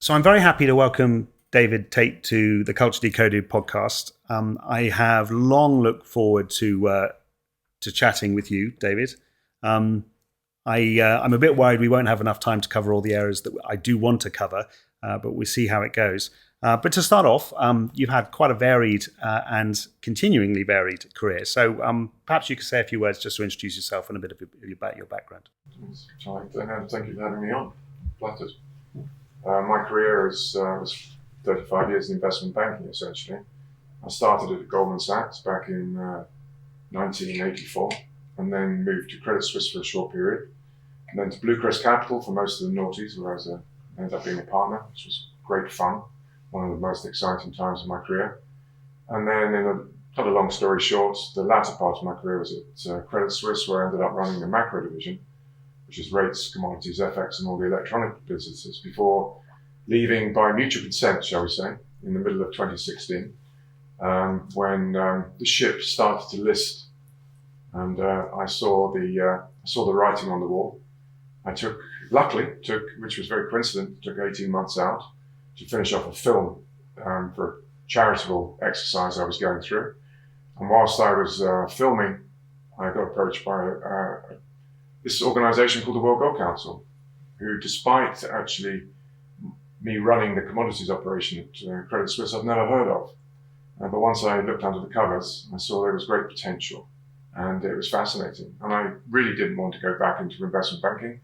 So I'm very happy to welcome David Tait to the Culture de-cooded podcast. I have long looked forward to chatting with you, David. I'm a bit worried we won't have enough time to cover all the areas that I do want to cover, but we'll see how it goes. But to start off, you've had quite a varied and continuingly varied career. So perhaps you could say a few words just to introduce yourself and a bit about your background. Thank you for having me on. Flattered. My career was 35 years in investment banking, essentially. I started at Goldman Sachs back in 1984, and then moved to Credit Suisse for a short period, and then to Blue Crest Capital for most of the noughties, where I ended up being a partner, which was great fun, one of the most exciting times of my career. And then, cut a long story short, the latter part of my career was at Credit Suisse, where I ended up running the macro division, which is rates, commodities, FX, and all the electronic businesses, before leaving by mutual consent, shall we say, in the middle of 2016, when the ship started to list, and I saw the writing on the wall. I luckily took, which was very coincident, took 18 months out to finish off a film for a charitable exercise I was going through. And whilst I was filming, I got approached by this organisation called the World Gold Council, who, despite actually me running the commodities operation at Credit Suisse, I've never heard of. But once I looked under the covers, I saw there was great potential, and it was fascinating. And I really didn't want to go back into investment banking,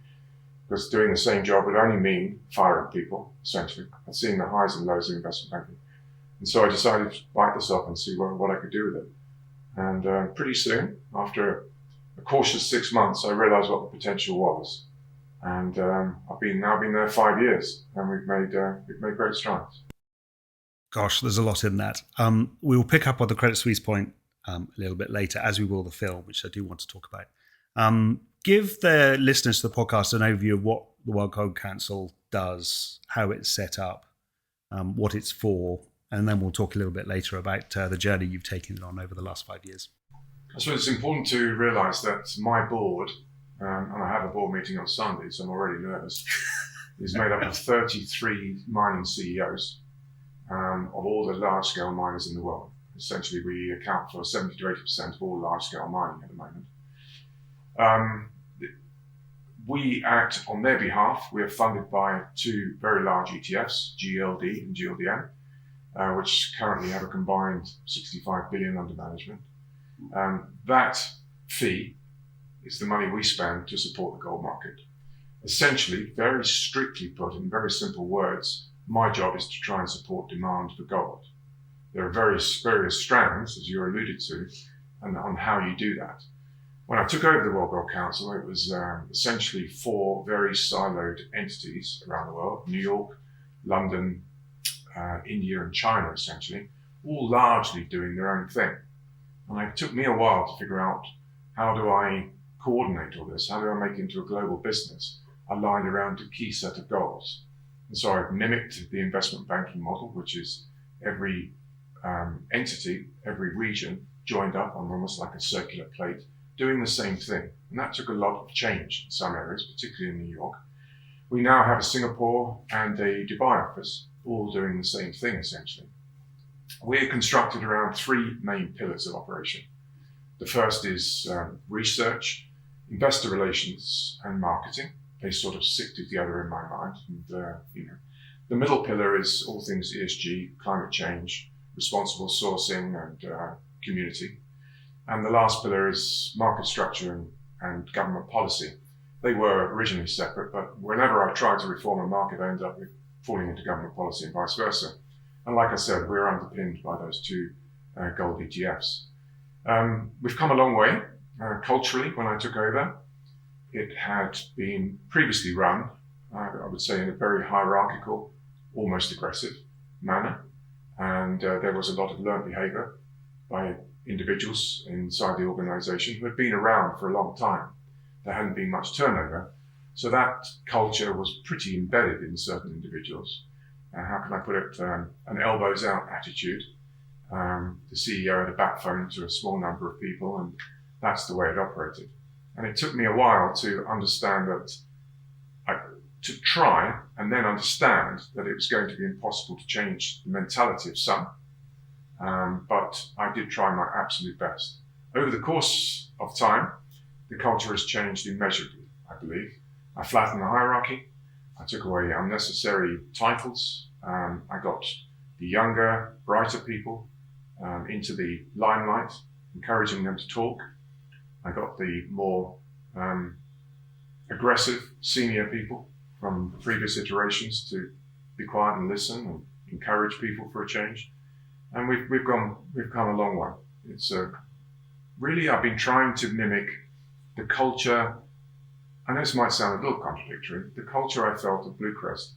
because doing the same job would only mean firing people, essentially. I'd seen the highs and lows of investment banking. And so I decided to bite this up and see what I could do with it. And pretty soon, after a cautious 6 months, I realised what the potential was. And I've been there 5 years, and we've made great strides. Gosh, there's a lot in that. We will pick up on the Credit Suisse point a little bit later, as we will the film, which I do want to talk about. Give the listeners to the podcast an overview of what the World Gold Council does, how it's set up, what it's for, and then we'll talk a little bit later about the journey you've taken it on over the last 5 years. I suppose it's important to realise that my board, and I have a board meeting on Sunday, so I'm already nervous, is made up of 33 mining CEOs of all the large-scale miners in the world. Essentially, we account for 70 to 80% of all large-scale mining at the moment. We act on their behalf. We are funded by two very large ETFs, GLD and GLDM, which currently have a combined 65 billion under management. That fee is the money we spend to support the gold market. Essentially, very strictly put, in very simple words, my job is to try and support demand for gold. There are various strands, as you alluded to, and on how you do that. When I took over the World Gold Council, it was essentially 4 very siloed entities around the world: New York, London, India, and China, essentially, all largely doing their own thing. And it took me a while to figure out, how do I coordinate all this? How do I make it into a global business aligned around a key set of goals? And so I've mimicked the investment banking model, which is every entity, every region joined up on almost like a circular plate, doing the same thing. And that took a lot of change in some areas, particularly in New York. We now have a Singapore and a Dubai office, all doing the same thing, essentially. We're constructed around 3 main pillars of operation. The first is research, investor relations, and marketing. They sort of sit together in my mind. And, the middle pillar is all things ESG, climate change, responsible sourcing, and community. And the last pillar is market structure and government policy. They were originally separate, but whenever I tried to reform a market, I ended up falling into government policy and vice versa. And like I said, we're underpinned by those 2 gold ETFs. We've come a long way. Culturally, when I took over, it had been previously run, I would say, in a very hierarchical, almost aggressive manner. And there was a lot of learned behavior by individuals inside the organization who had been around for a long time. There hadn't been much turnover. So that culture was pretty embedded in certain individuals. How can I put it? An elbows out attitude. The CEO had a backbone to a small number of people, and that's the way it operated. And it took me a while to understand that to try and then understand that it was going to be impossible to change the mentality of some. But I did try my absolute best. Over the course of time, the culture has changed immeasurably, I believe. I flattened the hierarchy. I took away unnecessary titles. I got the younger, brighter people into the limelight, encouraging them to talk. I got the more aggressive senior people from previous iterations to be quiet and listen and encourage people for a change. And we've come a long way. It's really, I've been trying to mimic the culture. I know this might sound a little contradictory. The culture I felt at Bluecrest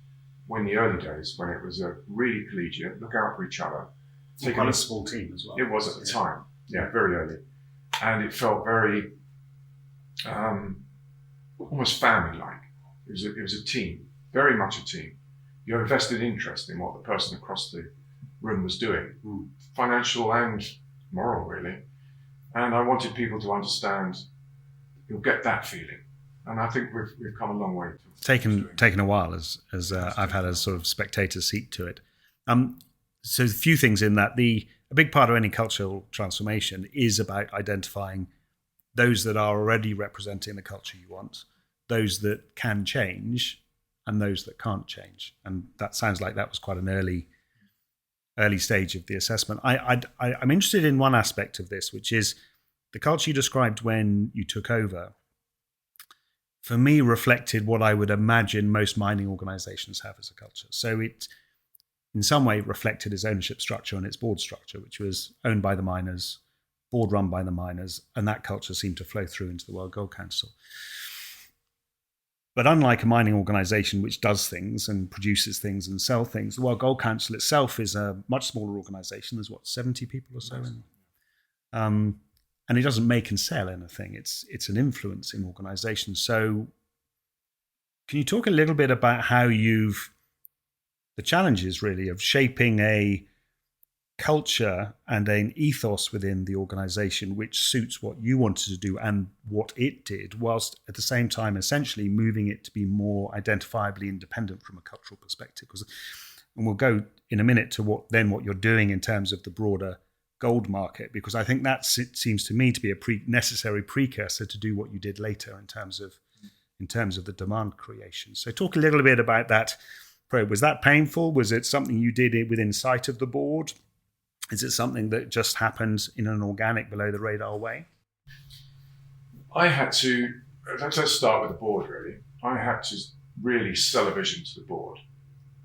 in the early days, when it was a really collegiate, look out for each other. Quite a small team as well. It was at the time, very early, and it felt very almost family-like. It was a team, very much a team. You had a vested interest in what the person across the room was doing, financial and moral, really. And I wanted people to understand. You'll get that feeling, and I think we've come a long way. Taken a while, as I've had a sort of spectator seat to it. So a few things in that. A big part of any cultural transformation is about identifying those that are already representing the culture you want, those that can change, and those that can't change. And that sounds like that was quite an early stage of the assessment. I'm interested in one aspect of this, which is the culture you described when you took over, for me, reflected what I would imagine most mining organizations have as a culture. So it, in some way, reflected its ownership structure and its board structure, which was owned by the miners, board run by the miners, and that culture seemed to flow through into the World Gold Council. But unlike a mining organization which does things and produces things and sells things, the World Gold Council itself is a much smaller organization. There's 70 people or so in. And it doesn't make and sell anything. It's an influencing organization. So can you talk a little bit about how the challenges really of shaping a culture and an ethos within the organization which suits what you wanted to do and what it did, whilst at the same time essentially moving it to be more identifiably independent from a cultural perspective? And we'll go in a minute to what you're doing in terms of the broader gold market, because I think that seems to me to be a necessary precursor to do what you did later in terms of the demand creation. So talk a little bit about that. Was that painful? Was it something you did within sight of the board? Is it something that just happened in an organic, below the radar way? I had to, let's start with the board really. I had to really sell a vision to the board.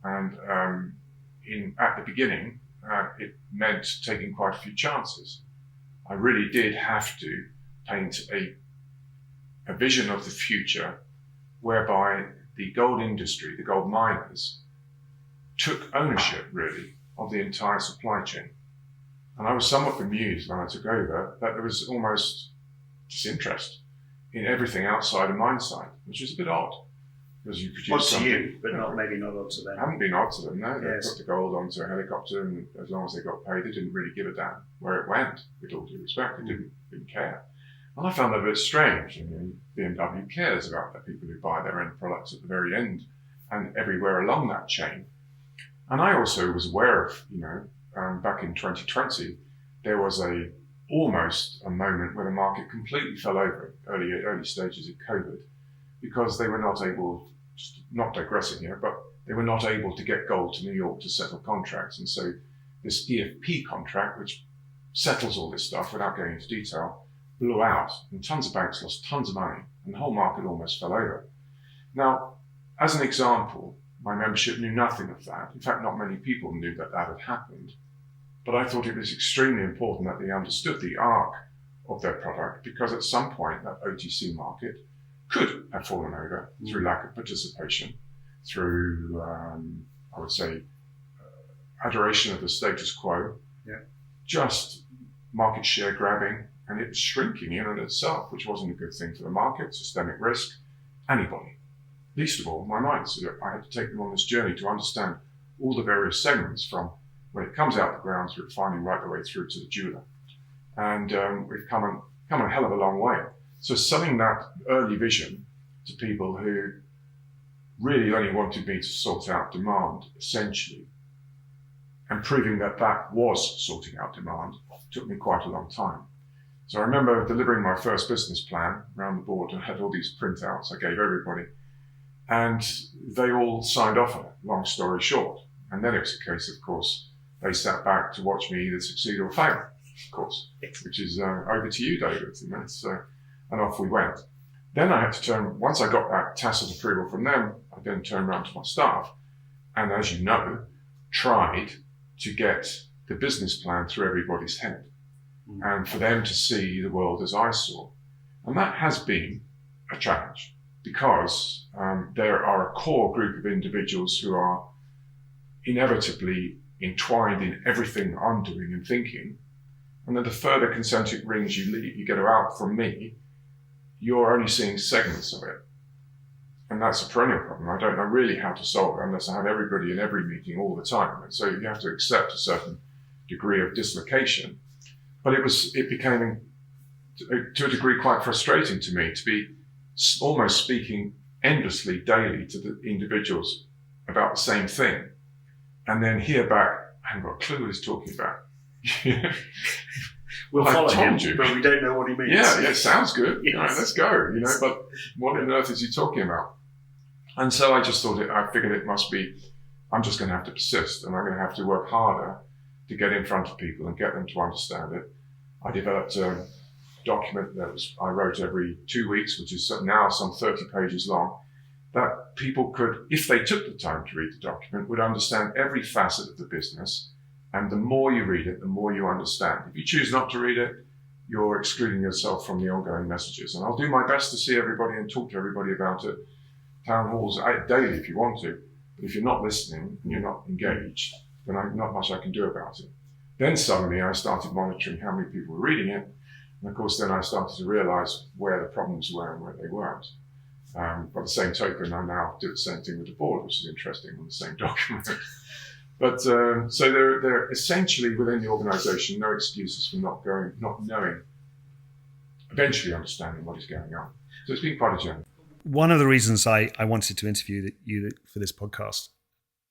And at the beginning, it meant taking quite a few chances. I really did have to paint a vision of the future whereby the gold industry, the gold miners, took ownership really of the entire supply chain. And I was somewhat bemused when I took over that there was almost disinterest in everything outside of mine site, which was a bit odd. Because you produce something. To you, but maybe not odd to them. Haven't been odd to them, no. They Yes. put the gold onto a helicopter, and as long as they got paid, they didn't really give a damn where it went, with all due respect. They didn't care. And I found that a bit strange. I mean, BMW cares about the people who buy their end products at the very end and everywhere along that chain. And I also was aware of, back in 2020, there was almost a moment where the market completely fell over, early stages of COVID, because they were not able, not digressing here, but they were not able to get gold to New York to settle contracts. And so this EFP contract, which settles all this stuff without going into detail, blew out, and tons of banks lost tons of money, and the whole market almost fell over. Now, as an example, my membership knew nothing of that. In fact, not many people knew that had happened. But I thought it was extremely important that they understood the arc of their product, because at some point that OTC market could have fallen over through lack of participation, through, I would say, adoration of the status quo, just market share grabbing, and it was shrinking in and itself, which wasn't a good thing for the market, systemic risk, anybody. Least of all, my minds. I had to take them on this journey to understand all the various segments, from when it comes out the ground through refining right the way through to the jeweler. And we've come a hell of a long way. So selling that early vision to people who really only wanted me to sort out demand, essentially. And proving that that was sorting out demand took me quite a long time. So I remember delivering my first business plan around the board and had all these printouts I gave everybody. And they all signed off on it, long story short. And then it was a case, of course, they sat back to watch me either succeed or fail, of course, which is over to you, David. And off we went. Then I had to turn, once I got that tacit approval from them, I then turned around to my staff and, as you know, tried to get the business plan through everybody's head and for them to see the world as I saw. And that has been a challenge because there are a core group of individuals who are inevitably entwined in everything I'm doing and thinking. And then the further concentric rings you get out from me, you're only seeing segments of it. And that's a perennial problem. I don't know really how to solve it unless I have everybody in every meeting all the time. And so you have to accept a certain degree of dislocation. But it became, to a degree, quite frustrating to me to be almost speaking endlessly daily to the individuals about the same thing. And then hear back, I haven't got a clue what he's talking about. We'll follow him, you. But we don't know what he means. Yeah, sounds good. Yes. All right, let's go. But what on earth is he talking about? And so I just I figured it must be, I'm just going to have to persist and I'm going to have to work harder to get in front of people and get them to understand it. I developed a document I wrote every 2 weeks, which is now some 30 pages long, that people could, if they took the time to read the document, would understand every facet of the business. And the more you read it, the more you understand. If you choose not to read it, you're excluding yourself from the ongoing messages. And I'll do my best to see everybody and talk to everybody about it. Town halls daily if you want to. But if you're not listening and you're not engaged, then not much I can do about it. Then suddenly I started monitoring how many people were reading it. And of course, then I started to realize where the problems were and where they weren't. By the same token, I now do the same thing with the board, which is interesting on the same document. But so there are essentially within the organisation no excuses for not knowing, eventually understanding what is going on. So it's been quite a journey. One of the reasons I wanted to interview you for this podcast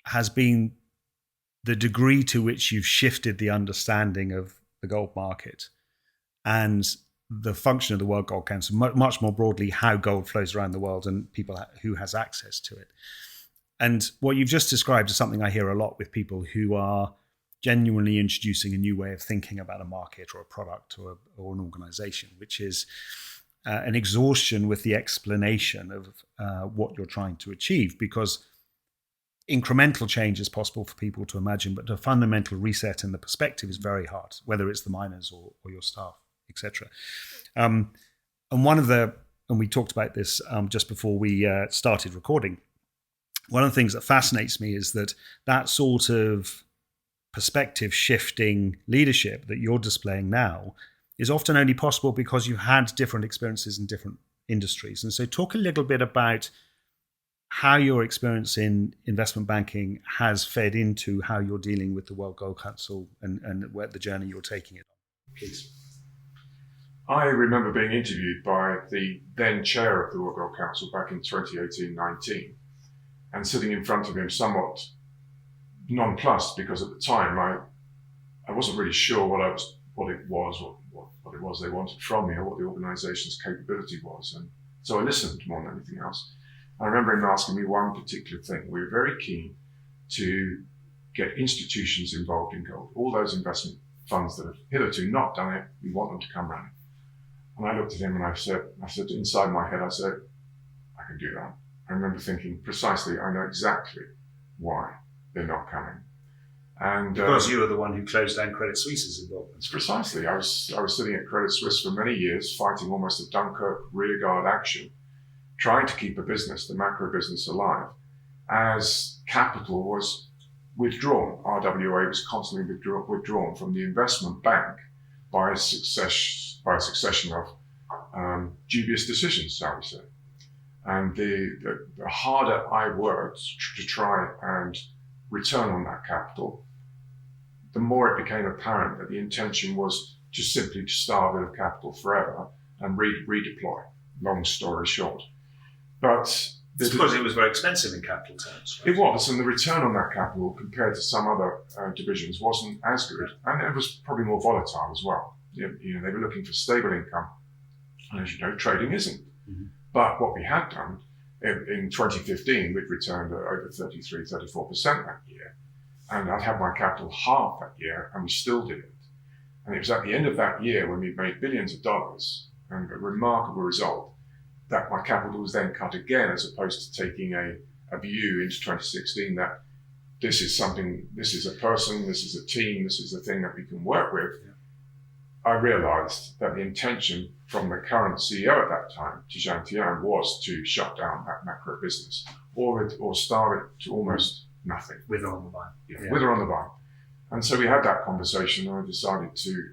has been the degree to which you've shifted the understanding of the gold market and the function of the World Gold Council, much more broadly, how gold flows around the world and people who has access to it. And what you've just described is something I hear a lot with people who are genuinely introducing a new way of thinking about a market or a product or an organization, which is an exhaustion with the explanation of what you're trying to achieve, because incremental change is possible for people to imagine, but a fundamental reset in the perspective is very hard, whether it's the miners or your staff, etc. And we talked about this just before we started recording. One of the things that fascinates me is that sort of perspective shifting leadership that you're displaying now is often only possible because you had different experiences in different industries. And so talk a little bit about how your experience in investment banking has fed into how you're dealing with the World Gold Council and where the journey you're taking it on, please. I remember being interviewed by the then chair of the World Gold Council back in 2018-19 and sitting in front of him somewhat nonplussed, because at the time I wasn't really sure what it was they wanted from me or what the organisation's capability was. And so I listened more than anything else. I remember him asking me one particular thing. We were very keen to get institutions involved in gold. All those investment funds that have hitherto not done it, we want them to come running. And I looked at him and I said inside my head, I said, I can do that. I remember thinking precisely, I know exactly why they're not coming. And because you were the one who closed down Credit Suisse's involvement. Precisely. I was sitting at Credit Suisse for many years, fighting almost a Dunkirk rearguard action, trying to keep the macro business alive, as capital was withdrawn. RWA was constantly withdrawn from the investment bank by a succession of dubious decisions, shall we say. And the harder I worked to try and return on that capital, the more it became apparent that the intention was just simply to starve it of capital forever and redeploy, long story short. But Because it was very expensive in capital terms. Right? It was, and the return on that capital compared to some other divisions wasn't as good, and it was probably more volatile as well. They were looking for stable income, and as you know, trading isn't. Mm-hmm. But what we had done in 2015, we'd returned over 34% that year, and I'd had my capital half that year, and we still did it. And it was at the end of that year when we'd made billions of dollars, and a remarkable result, that my capital was then cut again, as opposed to taking a view into 2016 that this is a person, this is a team, this is a thing that we can work with. Yeah. I realized that the intention from the current CEO at that time, Tidjane Thiam, was to shut down that macro business or starve it to almost nothing. With her on the vine. Yeah, with her on the vine. And so we had that conversation, and I decided to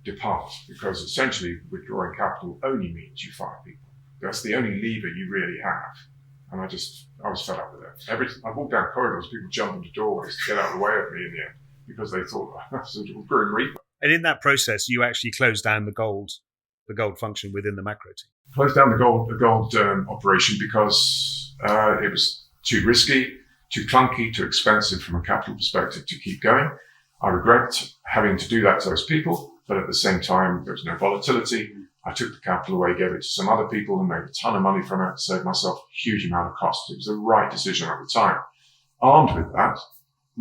depart, because essentially withdrawing capital only means you fire people. That's the only lever you really have. And I was fed up with it. I walked down corridors, people jump into doorways to get out of the way of me in the end, because they thought that's a grim reaper. And in that process, you actually closed down the gold function within the macro team. Closed down the gold operation because it was too risky, too clunky, too expensive from a capital perspective to keep going. I regret having to do that to those people, but at the same time, there was no volatility. I took the capital away, gave it to some other people, and made a ton of money from it, saved myself a huge amount of cost. It was the right decision at the time. Armed with that,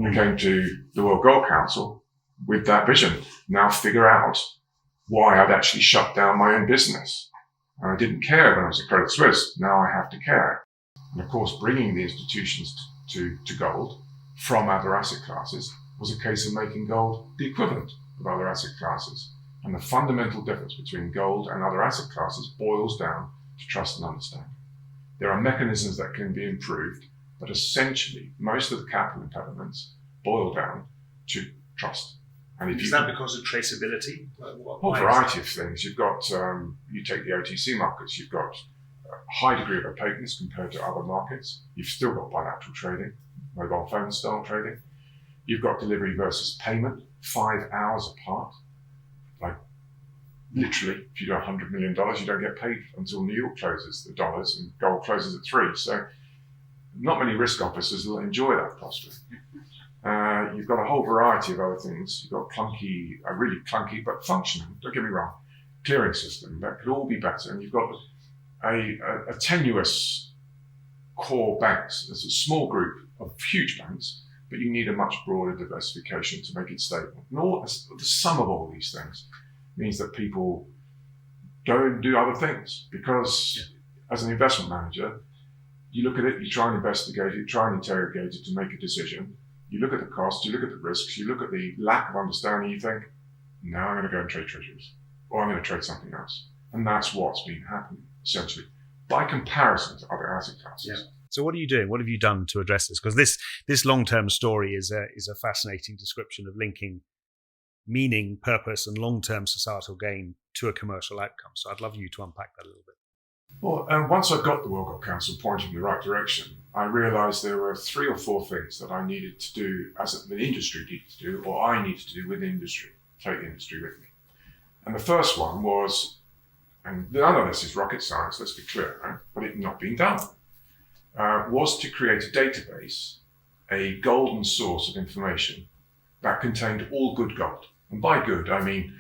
I came to the World Gold Council with that vision. Now figure out why I'd actually shut down my own business. And I didn't care when I was at Credit Suisse. Now I have to care. And of course, bringing the institutions to gold from other asset classes was a case of making gold the equivalent of other asset classes. And the fundamental difference between gold and other asset classes boils down to trust and understanding. There are mechanisms that can be improved, but essentially most of the capital impediments boil down to trust. And is that because of traceability? A whole variety of things. You've got, you take the OTC markets, you've got a high degree of opaqueness compared to other markets. You've still got bilateral trading, mobile phone style trading. You've got delivery versus payment, 5 hours apart. Like literally, if you do $100 million, you don't get paid until New York closes the dollars and gold closes at 3. So not many risk officers will enjoy that prospect. You've got a whole variety of other things. You've got a really clunky but functional, don't get me wrong, clearing system that could all be better. And you've got a tenuous core banks. There's a small group of huge banks, but you need a much broader diversification to make it stable. And the sum of all these things means that people don't do other things, because as an investment manager, you look at it, you try and investigate it, try and interrogate it to make a decision. You look at the costs, you look at the risks, you look at the lack of understanding, you think, now I'm going to go and trade treasuries, or I'm going to trade something else. And that's what's been happening, essentially, by comparison to other asset classes. Yeah. So what are you doing? What have you done to address this? Because this long-term story is a fascinating description of linking meaning, purpose, and long-term societal gain to a commercial outcome. So I'd love you to unpack that a little bit. Well, once I got the World Gold Council pointing in the right direction, I realised there were 3 or 4 things that I needed to do, as the industry needed to do, or I needed to do with the industry, take the industry with me. And the first one was, and none of this is rocket science, let's be clear, right? But it not being done, was to create a database, a golden source of information that contained all good gold. And by good, I mean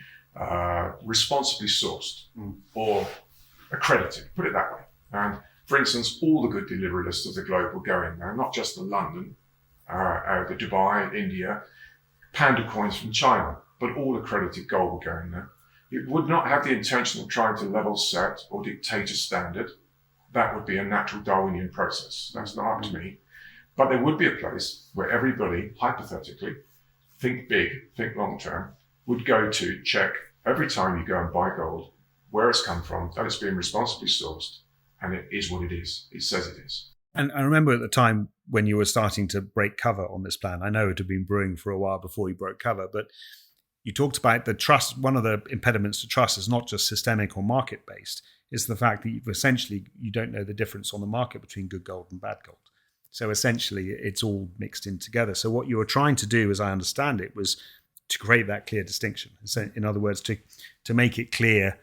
responsibly sourced or accredited, put it that way. And for instance, all the good delivery lists of the globe will go in there, not just the London, the Dubai, India, panda coins from China, but all accredited gold will go in there. It would not have the intention of trying to level set or dictate a standard. That would be a natural Darwinian process. That's not up to me. But there would be a place where everybody, hypothetically, think big, think long term, would go to check every time you go and buy gold, where it's come from, that it's been responsibly sourced, and it is what it is. It says it is. And I remember at the time when you were starting to break cover on this plan, I know it had been brewing for a while before you broke cover, but you talked about the trust. One of the impediments to trust is not just systemic or market-based. It's the fact that you don't know the difference on the market between good gold and bad gold. So essentially, it's all mixed in together. So what you were trying to do, as I understand it, was to create that clear distinction. So in other words, to make it clear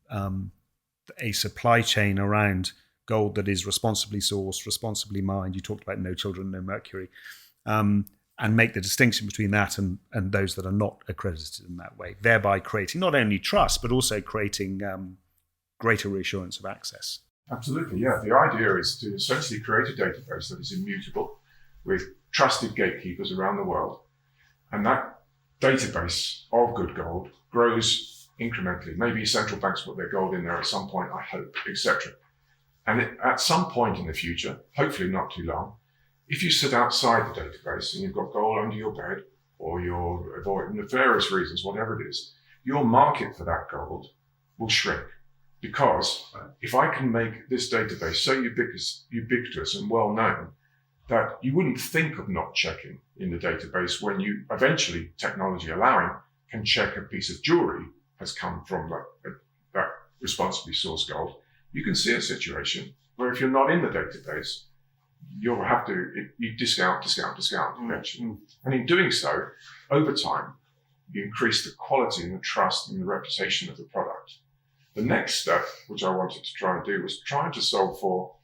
a supply chain around gold that is responsibly sourced, responsibly mined. You talked about no children, no mercury, and make the distinction between that and those that are not accredited in that way, thereby creating not only trust, but also creating greater reassurance of access. Absolutely, yeah. The idea is to essentially create a database that is immutable with trusted gatekeepers around the world. And that database of good gold grows incrementally. Maybe central banks put their gold in there at some point, I hope, etc. And at some point in the future, hopefully not too long, if you sit outside the database and you've got gold under your bed, or you're avoiding nefarious reasons, whatever it is, your market for that gold will shrink. Because if I can make this database so ubiquitous and well known that you wouldn't think of not checking in the database when you eventually, technology allowing, can check a piece of jewelry has come from that responsibly sourced gold, you can see a situation where if you're not in the database, you'll have to discount eventually. And in doing so, over time, you increase the quality and the trust and the reputation of the product. The next step, which I wanted to try and do, was trying to solve for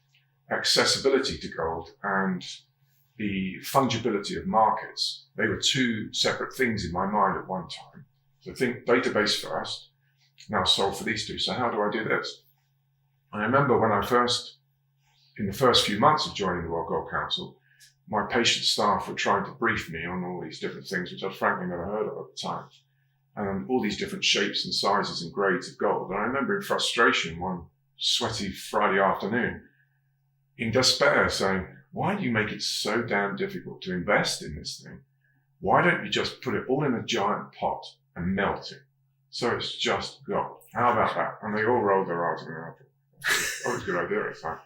accessibility to gold and the fungibility of markets. They were two separate things in my mind at one time. So think database first, now solve for these two. So how do I do this? And I remember when in the first few months of joining the World Gold Council, my patient staff were trying to brief me on all these different things, which I'd frankly never heard of at the time. And all these different shapes and sizes and grades of gold. And I remember in frustration one sweaty Friday afternoon, in despair, saying, why do you make it so damn difficult to invest in this thing? Why don't you just put it all in a giant pot and melt it? So it's just gold. How about that? And they all rolled their eyes and went, oh, it's a good idea, it's fine.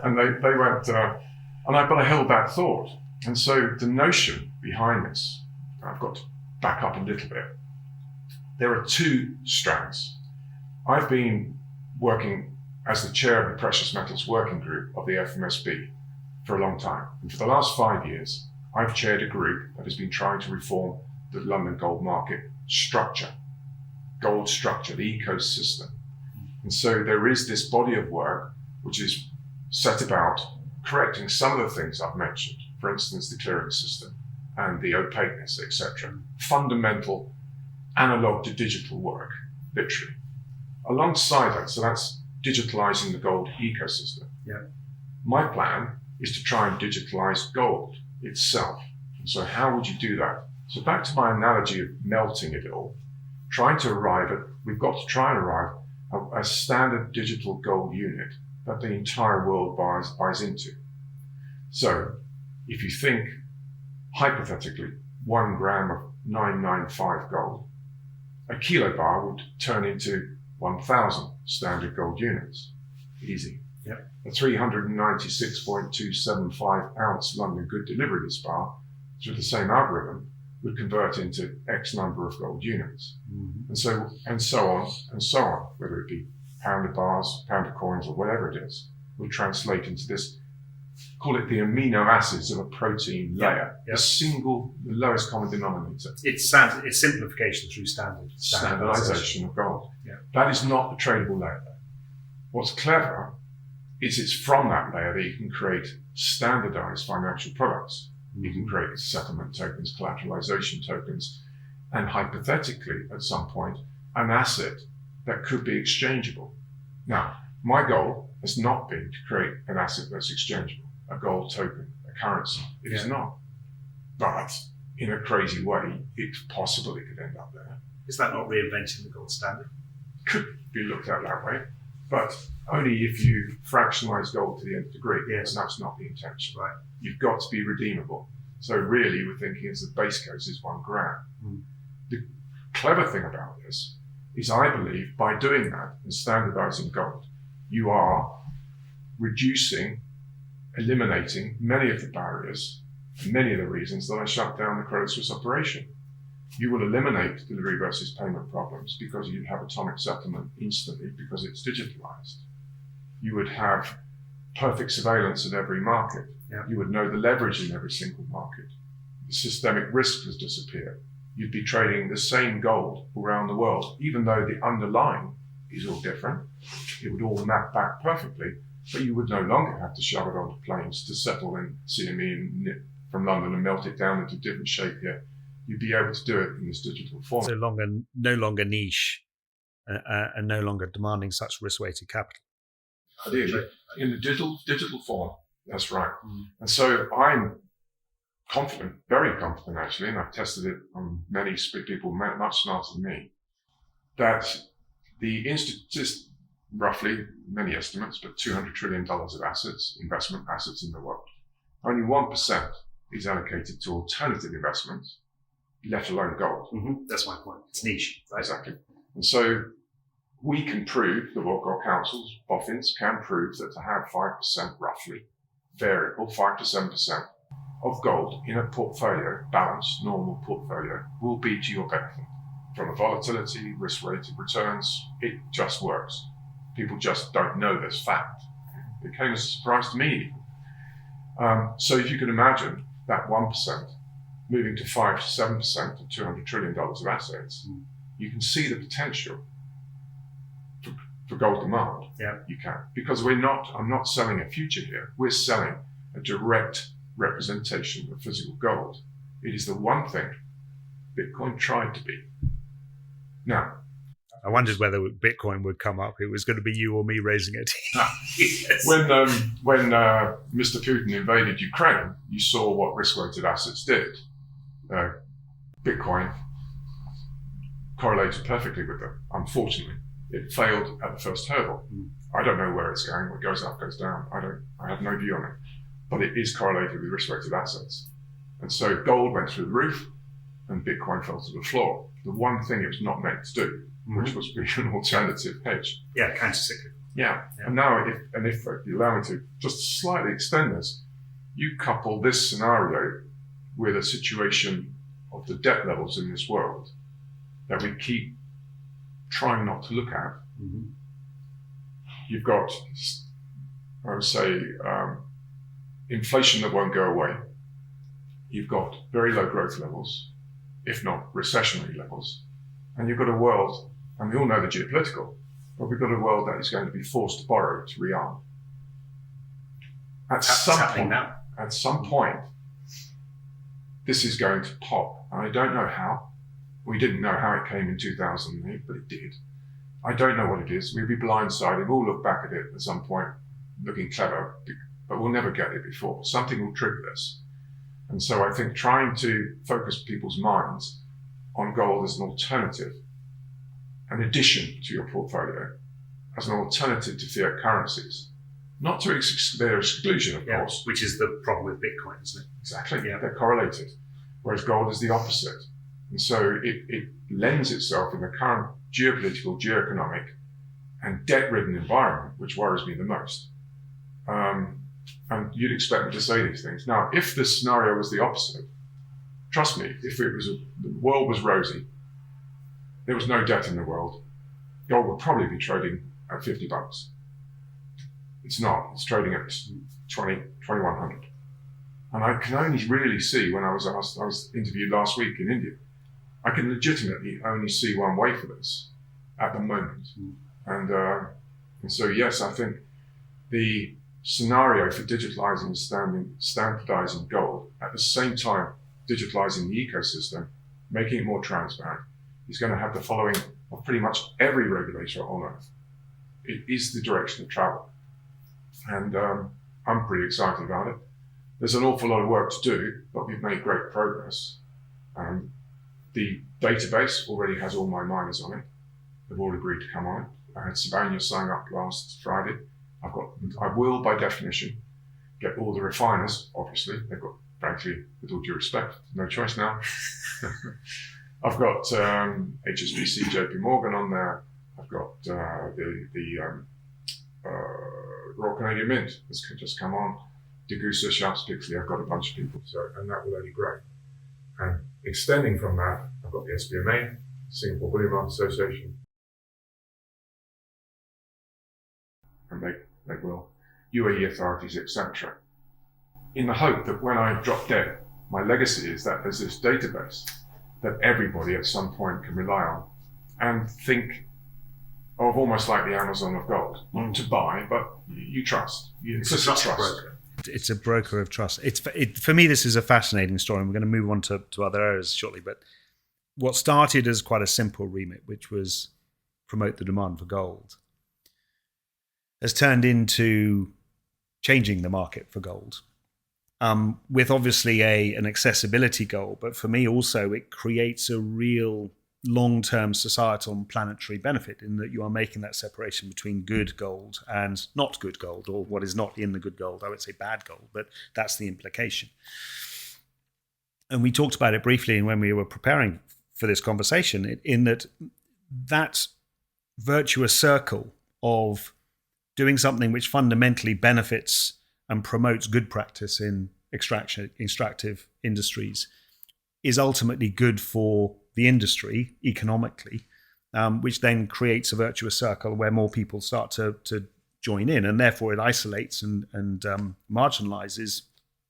And they went, but I held back thought. And so the notion behind this, I've got to back up a little bit. There are two strands. I've been working as the chair of the Precious Metals Working Group of the FMSB for a long time. And for the last 5 years, I've chaired a group that has been trying to reform the London gold market structure, gold structure, the ecosystem. And so there is this body of work which is set about correcting some of the things I've mentioned, for instance, the clearing system and the opaqueness, etc. Fundamental analog to digital work, literally. Alongside that, so that's digitalizing the gold ecosystem. Yeah. My plan is to try and digitalize gold itself. And so how would you do that? So back to my analogy of melting it all, we've got to try and arrive at a standard digital gold unit that the entire world buys into. So if you think, hypothetically, 1 gram of 995 gold, a kilobar would turn into 1,000 standard gold units. Easy. Yep. A 396.275 ounce London Good Delivery bar, through the same algorithm, would convert into X number of gold units. Mm-hmm. And so on, whether it be pound of bars, pound of coins, or whatever it is, would translate into this, call it the amino acids of a protein layer, the lowest common denominator. It's simplification through standardization of gold. Yeah. That is not the tradable layer. What's clever is it's from that layer that you can create standardized financial products. You can create settlement tokens, collateralization tokens, and hypothetically, at some point, an asset that could be exchangeable. Now, my goal has not been to create an asset that's exchangeable, a gold token, a currency. It is not. But in a crazy way, it's possible it could end up there. Is that not reinventing the gold standard? Could be looked at that way, but only if you fractionalize gold to the nth degree. Yes. And that's not the intention. Right. You've got to be redeemable. So really, we're thinking as the base case is 1 gram. Mm. The clever thing about this is I believe by doing that and standardizing gold, you are eliminating many of the barriers, and many of the reasons that I shut down the Credit Suisse operation. You will eliminate delivery versus payment problems because you have atomic settlement instantly because it's digitalized. You would have perfect surveillance of every market. Yeah. You would know the leverage in every single market. The systemic risk has disappeared. You'd be trading the same gold around the world, even though the underlying is all different. It would all map back perfectly but you would no longer have to shove it onto planes to settle in CME from London and melt it down into different shape here. You'd be able to do it in this digital form. So no longer niche and no longer demanding such risk-weighted capital. Ideally, in the digital form, that's right. And so I'm confident, very confident actually, and I've tested it on many people much smarter than me, that the institute, roughly, many estimates, but $200 trillion of assets, investment assets in the world, only 1% is allocated to alternative investments, let alone gold. That's my point. It's niche. Right? Exactly. And so we can prove, the World Gold Councils, boffins, can prove that to have 5% roughly, variable, 5 to 7% of gold in a portfolio, balanced, normal portfolio, will be to your benefit. From a volatility, risk-weighted returns, it just works. People just don't know this fact. It came as a surprise to me. So if you could imagine that 1% moving to 5 to 7% of $200 trillion of assets, you can see the potential for gold demand. Yeah. You can. Because I'm not selling a future here. We're selling a direct representation of physical gold. It is the one thing Bitcoin tried to be. Now, I wondered whether Bitcoin would come up. It was going to be you or me raising it. Yes. When Mr. Putin invaded Ukraine, you saw what risk-weighted assets did. Bitcoin correlated perfectly with them. Unfortunately, it failed at the first hurdle. I don't know where it's going. What goes up, goes down. I have no view on it. But it is correlated with risk-weighted assets. And so gold went through the roof and Bitcoin fell to the floor. The one thing it was not meant to do, which was be an alternative hedge. Yeah, counter-cyclical. Yeah. And now, if you allow me to just slightly extend this, you couple this scenario with a situation of the debt levels in this world that we keep trying not to look at. You've got, I would say, inflation that won't go away. You've got very low growth levels, if not recessionary levels. And you've got a world, and we all know the geopolitical, but we've got a world that is going to be forced to borrow to rearm. At some point, this is going to pop. And I don't know how. We didn't know how it came in 2008, but it did. I don't know what it is. We'll be blindsided. We'll look back at it at some point, looking clever, but we'll never get it before. Something will trigger this. And so I think trying to focus people's minds on gold as an alternative, an addition to your portfolio, as an alternative to fiat currencies, not to their exclusion, of course. Which is the problem with Bitcoin, isn't it? Exactly. Yeah. They're correlated, whereas gold is the opposite. And so it lends itself in the current geopolitical, geoeconomic, and debt-ridden environment, which worries me the most. And you'd expect me to say these things. Now, if this scenario was the opposite, trust me, if the world was rosy, there was no debt in the world, gold would probably be trading at $50. It's not. It's trading at 2,100. And I can only really see, when I was interviewed last week in India, I can legitimately only see one way for this at the moment. And so, yes, I think the scenario for digitalizing, standardizing gold, at the same time digitalizing the ecosystem, making it more transparent, is going to have the following of pretty much every regulator on earth. It is the direction of travel. And I'm pretty excited about it. There's an awful lot of work to do, but we've made great progress. The database already has all my miners on it. They've all agreed to come on it. I had Sibania sign up last Friday. I will, by definition, get all the refiners, obviously. They've got, frankly, with all due respect, no choice now. I've got HSBC, JP Morgan on there. I've got the Royal Canadian Mint has just come on. de-cooded, Sharps, Pixley, I've got a bunch of people, and that will only grow. And extending from that, I've got the SBMA, Singapore Bullion Market Association, and they will, UAE authorities, etc. In the hope that when I drop dead, my legacy is that there's this database that everybody at some point can rely on and think of almost like the Amazon of gold, not to buy, but you trust. It's a trust broker. It's a broker of trust. For me, this is a fascinating story, and we're going to move on to other areas shortly. But what started as quite a simple remit, which was promote the demand for gold, has turned into changing the market for gold, with obviously an accessibility goal. But for me also, it creates a real long-term societal and planetary benefit in that you are making that separation between good gold and not good gold, or what is not in the good gold. I would say bad gold, but that's the implication. And we talked about it briefly when we were preparing for this conversation, in that virtuous circle of doing something which fundamentally benefits and promotes good practice in extractive industries is ultimately good for the industry economically, which then creates a virtuous circle where more people start to join in, and therefore it isolates and marginalizes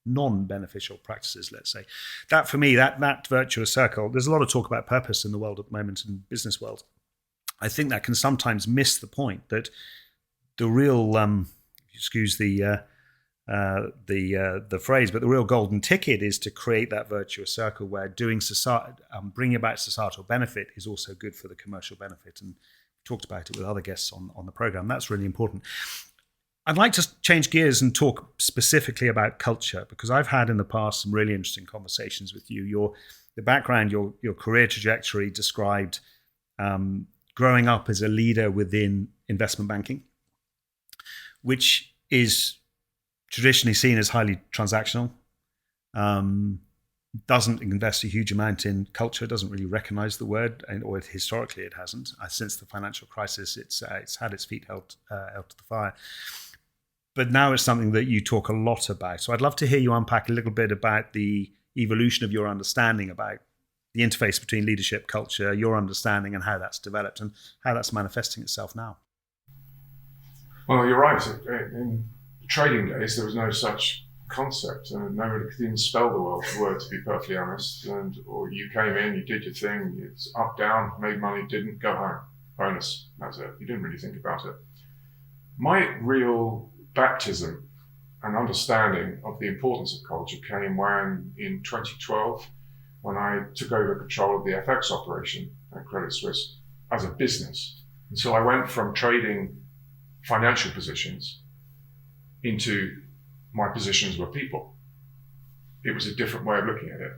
non-beneficial practices, let's say. That, for me, that virtuous circle, there's a lot of talk about purpose in the world at the moment, in the business world. I think that can sometimes miss the point that the real, excuse the phrase, but the real golden ticket is to create that virtuous circle where bringing about societal benefit is also good for the commercial benefit. And we talked about it with other guests on the program. That's really important. I'd like to change gears and talk specifically about culture, because I've had in the past some really interesting conversations with you. The background, your career trajectory described growing up as a leader within investment banking, which is traditionally seen as highly transactional, doesn't invest a huge amount in culture, doesn't really recognize the word, or historically it hasn't. Since the financial crisis, it's had its feet held to the fire. But now it's something that you talk a lot about. So I'd love to hear you unpack a little bit about the evolution of your understanding about the interface between leadership, culture, your understanding, and how that's developed and how that's manifesting itself now. Well, you're right. In trading days, there was no such concept, and nobody could even spell the word, to be perfectly honest. Or you came in, you did your thing, it's up, down, made money, didn't, go home. Bonus. That's it. You didn't really think about it. My real baptism and understanding of the importance of culture came when, in 2012, when I took over control of the FX operation at Credit Suisse as a business. And so I went from trading financial positions into my positions were people. It was a different way of looking at it.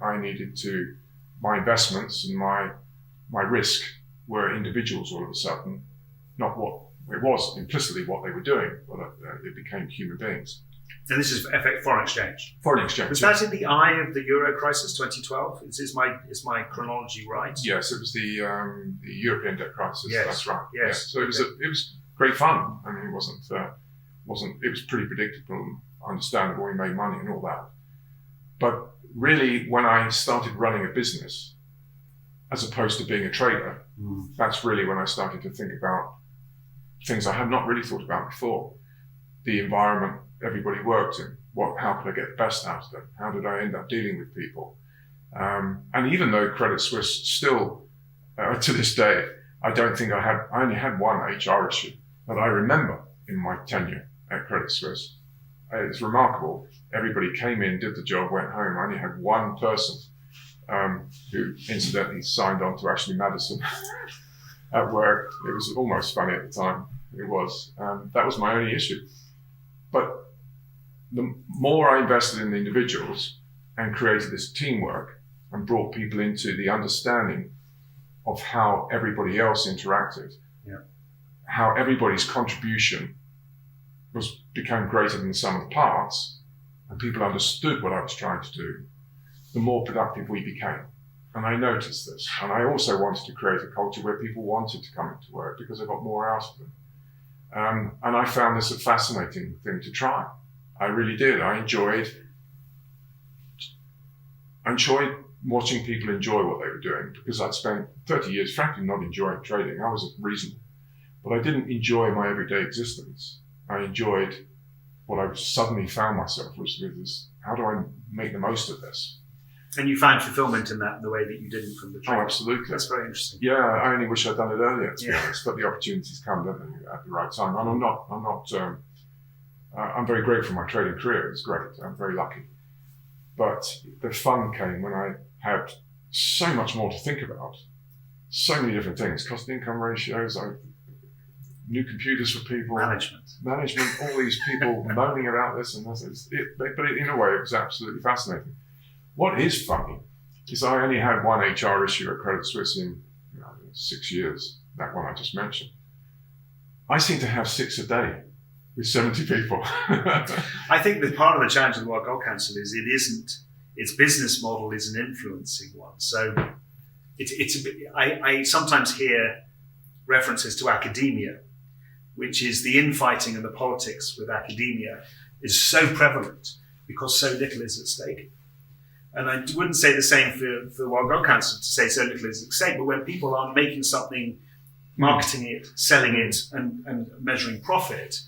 My investments and my risk were individuals all of a sudden, not what it was implicitly what they were doing, but it became human beings. And this is foreign exchange. Foreign exchange. Was that in the eye of the Euro crisis, 2012? Is my chronology right? Yes, it was the European debt crisis. Yes. That's right. Yes. Yeah. So it was great fun. I mean, it was pretty predictable and understandable. We made money and all that. But really, when I started running a business, as opposed to being a trader, that's really when I started to think about things I had not really thought about before. The environment everybody worked in. How could I get the best out of them? How did I end up dealing with people? And even though Credit Suisse still, to this day, I only had one HR issue that I remember in my tenure at Credit Suisse. It's remarkable. Everybody came in, did the job, went home. I only had one person who incidentally signed on to Ashley Madison at work. It was almost funny at the time. It was. That was my only issue. But the more I invested in the individuals and created this teamwork and brought people into the understanding of how everybody else interacted, how everybody's contribution became greater than the sum of the parts, and people understood what I was trying to do, the more productive we became. And I noticed this. And I also wanted to create a culture where people wanted to come into work because I got more out of them. And I found this a fascinating thing to try. I really did. I enjoyed watching people enjoy what they were doing, because I'd spent 30 years, frankly, not enjoying trading. I was reasonable. But I didn't enjoy my everyday existence. I enjoyed what I suddenly found myself, which was, how do I make the most of this? And you found fulfilment in that, in the way that you didn't from the training. Oh, absolutely. That's very interesting. Yeah, I only wish I'd done it earlier, to be honest. But the opportunities come, don't they, at the right time. And I'm very grateful for my trading career. It's great. I'm very lucky. But the fun came when I had so much more to think about. So many different things. Cost income ratios, new computers for people. Management, all these people moaning about this and this. But in a way, it was absolutely fascinating. What is funny is I only had one HR issue at Credit Suisse in 6 years, that one I just mentioned. I seem to have 6 a day with 70 people. I think that part of the challenge of the World Gold Council is its business model is an influencing one. So it's a bit, I sometimes hear references to academia, which is the infighting and the politics with academia is so prevalent because so little is at stake. And I wouldn't say the same for the World Gold Council to say so little is at stake, but when people are making something, marketing it, selling it, and measuring profit,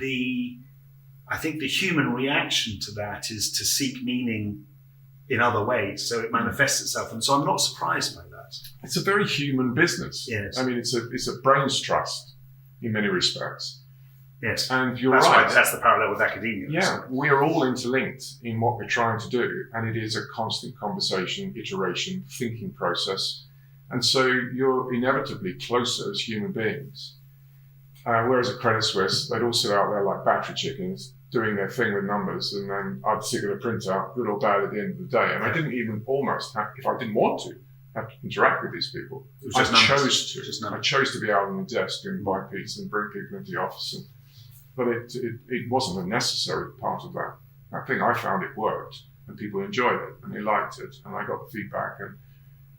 I think the human reaction to that is to seek meaning in other ways, so it manifests itself. And so I'm not surprised by that. It's a very human business. Yes. I mean, it's a brains trust in many respects. Yes. And you're that's right. That's the parallel with academia. Yeah, we are all interlinked in what we're trying to do, and it is a constant conversation, iteration, thinking process. And so you're inevitably closer as human beings. Whereas at Credit Suisse, they'd all sit out there like battery chickens, doing their thing with numbers, and then I'd stick a printout, good or bad, at the end of the day. And I didn't even almost have, if I didn't want to, have to interact with these people. I chose to. I chose to be out on the desk and buy pizza and bring people into the office. But it wasn't a necessary part of that. I think I found it worked, and people enjoyed it, and they liked it, and I got the feedback,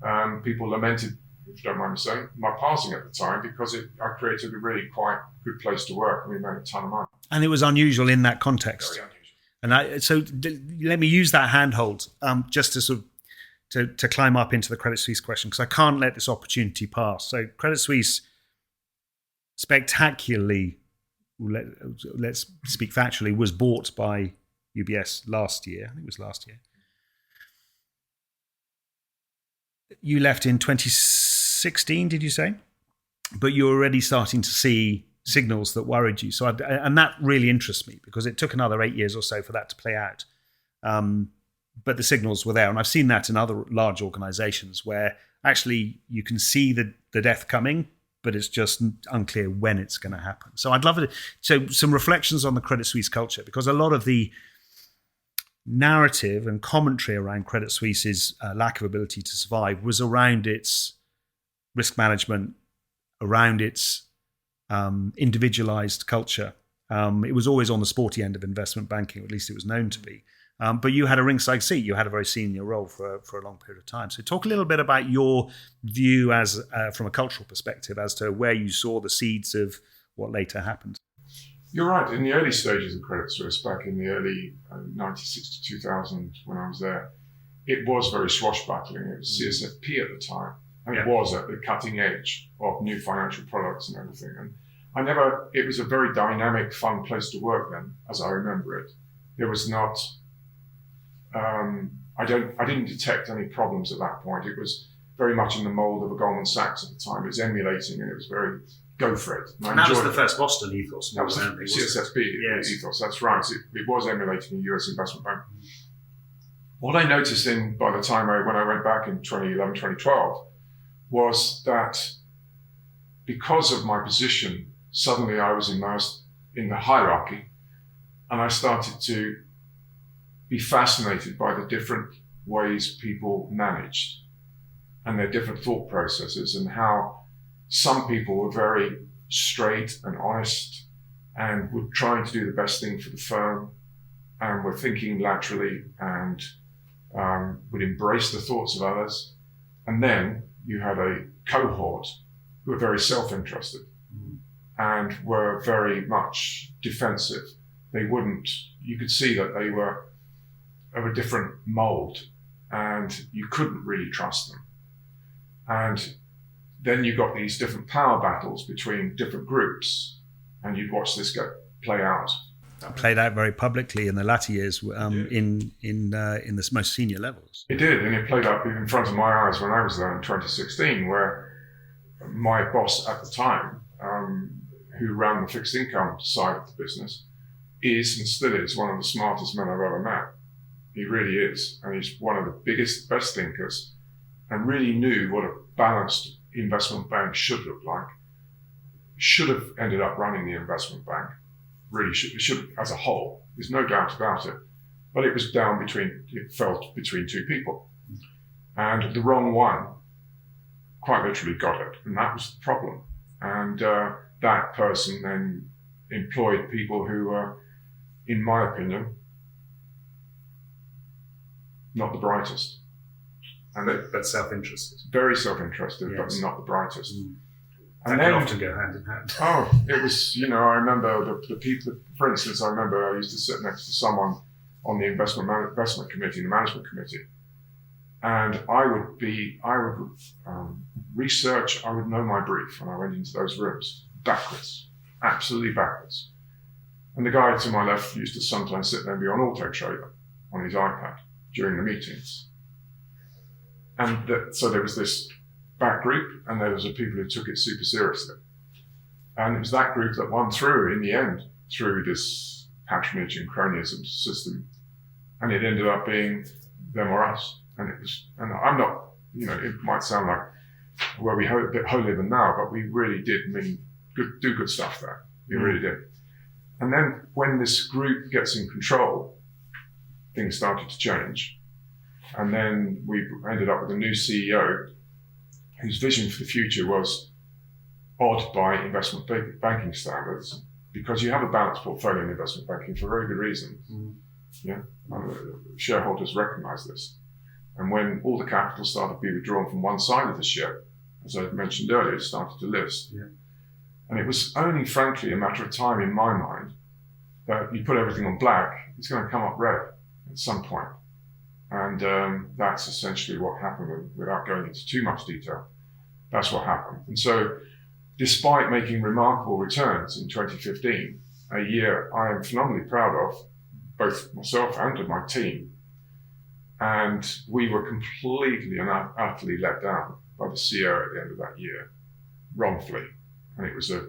and people lamented, if you don't mind me saying, my passing at the time, because I created a really quite good place to work, and we made a ton of money. And it was unusual in that context. Very unusual. And let me use that handhold just to sort of to climb up into the Credit Suisse question, because I can't let this opportunity pass. So Credit Suisse spectacularly, let's speak factually, was bought by UBS last year. I think it was last year. You left in 2016, did you say? But you're already starting to see signals that worried you. So, and that really interests me because it took another 8 years or so for that to play out. But the signals were there. And I've seen that in other large organizations where actually you can see the death coming, but it's just unclear when it's going to happen. So I'd love it. So some reflections on the Credit Suisse culture, because a lot of the narrative and commentary around Credit Suisse's lack of ability to survive was around its risk management, around its individualized culture. It was always on the sporty end of investment banking, or at least it was known to be. But you had a ringside seat. You had a very senior role for a long period of time. So talk a little bit about your view as from a cultural perspective as to where you saw the seeds of what later happened. You're right. In the early stages of Credit Suisse, back in the early 96 to 2000, when I was there, it was very swashbuckling. It was CSFP at the time. And it was at the cutting edge of new financial products and everything. And it was a very dynamic, fun place to work then, as I remember it. There was not, I didn't detect any problems at that point. It was very much in the mold of a Goldman Sachs at the time. It was emulating, and it was very, go for it. And that was the first Boston ethos. That was the CSFP ethos, that's right. It was emulating a US investment bank. What I noticed by the time when I went back in 2011, 2012, was that because of my position, suddenly I was immersed in the hierarchy, and I started to be fascinated by the different ways people managed and their different thought processes, and how some people were very straight and honest and were trying to do the best thing for the firm and were thinking laterally and would embrace the thoughts of others. And then you had a cohort who were very self-interested and were very much defensive. You could see that they were of a different mold and you couldn't really trust them. And then you got these different power battles between different groups, and you'd watch this play out. played out very publicly in the latter years in the most senior levels. It did, and it played out in front of my eyes when I was there in 2016, where my boss at the time, who ran the fixed income side of the business, is and still is one of the smartest men I've ever met. He really is, and he's one of the biggest, best thinkers, and really knew what a balanced investment bank should look like. Should have ended up running the investment bank. Really should as a whole. There's no doubt about it. But it was it fell between two people. And the wrong one quite literally got it. And that was the problem. And that person then employed people who were, in my opinion, not the brightest. And but self-interested. Very self-interested, yes. But not the brightest. And that can often go hand in hand. Oh, it was, I remember the people, for instance, I remember I used to sit next to someone on the investment committee, the management committee. And I would research, I would know my brief when I went into those rooms, backwards, absolutely backwards. And the guy to my left used to sometimes sit there and be on Auto Trader on his iPad during the meetings. And so there was this back group, and there was the people who took it super seriously. And it was that group that won through, in the end, through this patronage and cronyism system. And it ended up being them or us. And I'm not, it might sound like where we a bit holier than now, but we really did do good stuff there. We really did. And then when this group gets in control, things started to change. And then we ended up with a new CEO whose vision for the future was odd by investment banking standards, because you have a balanced portfolio in investment banking for very good reasons. Yeah, shareholders recognize this. And when all the capital started to be withdrawn from one side of the ship, as I mentioned earlier, it started to list. Yeah. And it was only, frankly, a matter of time in my mind that you put everything on black, it's going to come up red at some point. And that's essentially what happened. Without going into too much detail, that's what happened. And so, despite making remarkable returns in 2015, a year I am phenomenally proud of, both myself and my team, and we were completely and utterly let down by the CEO at the end of that year, wrongfully, and it was a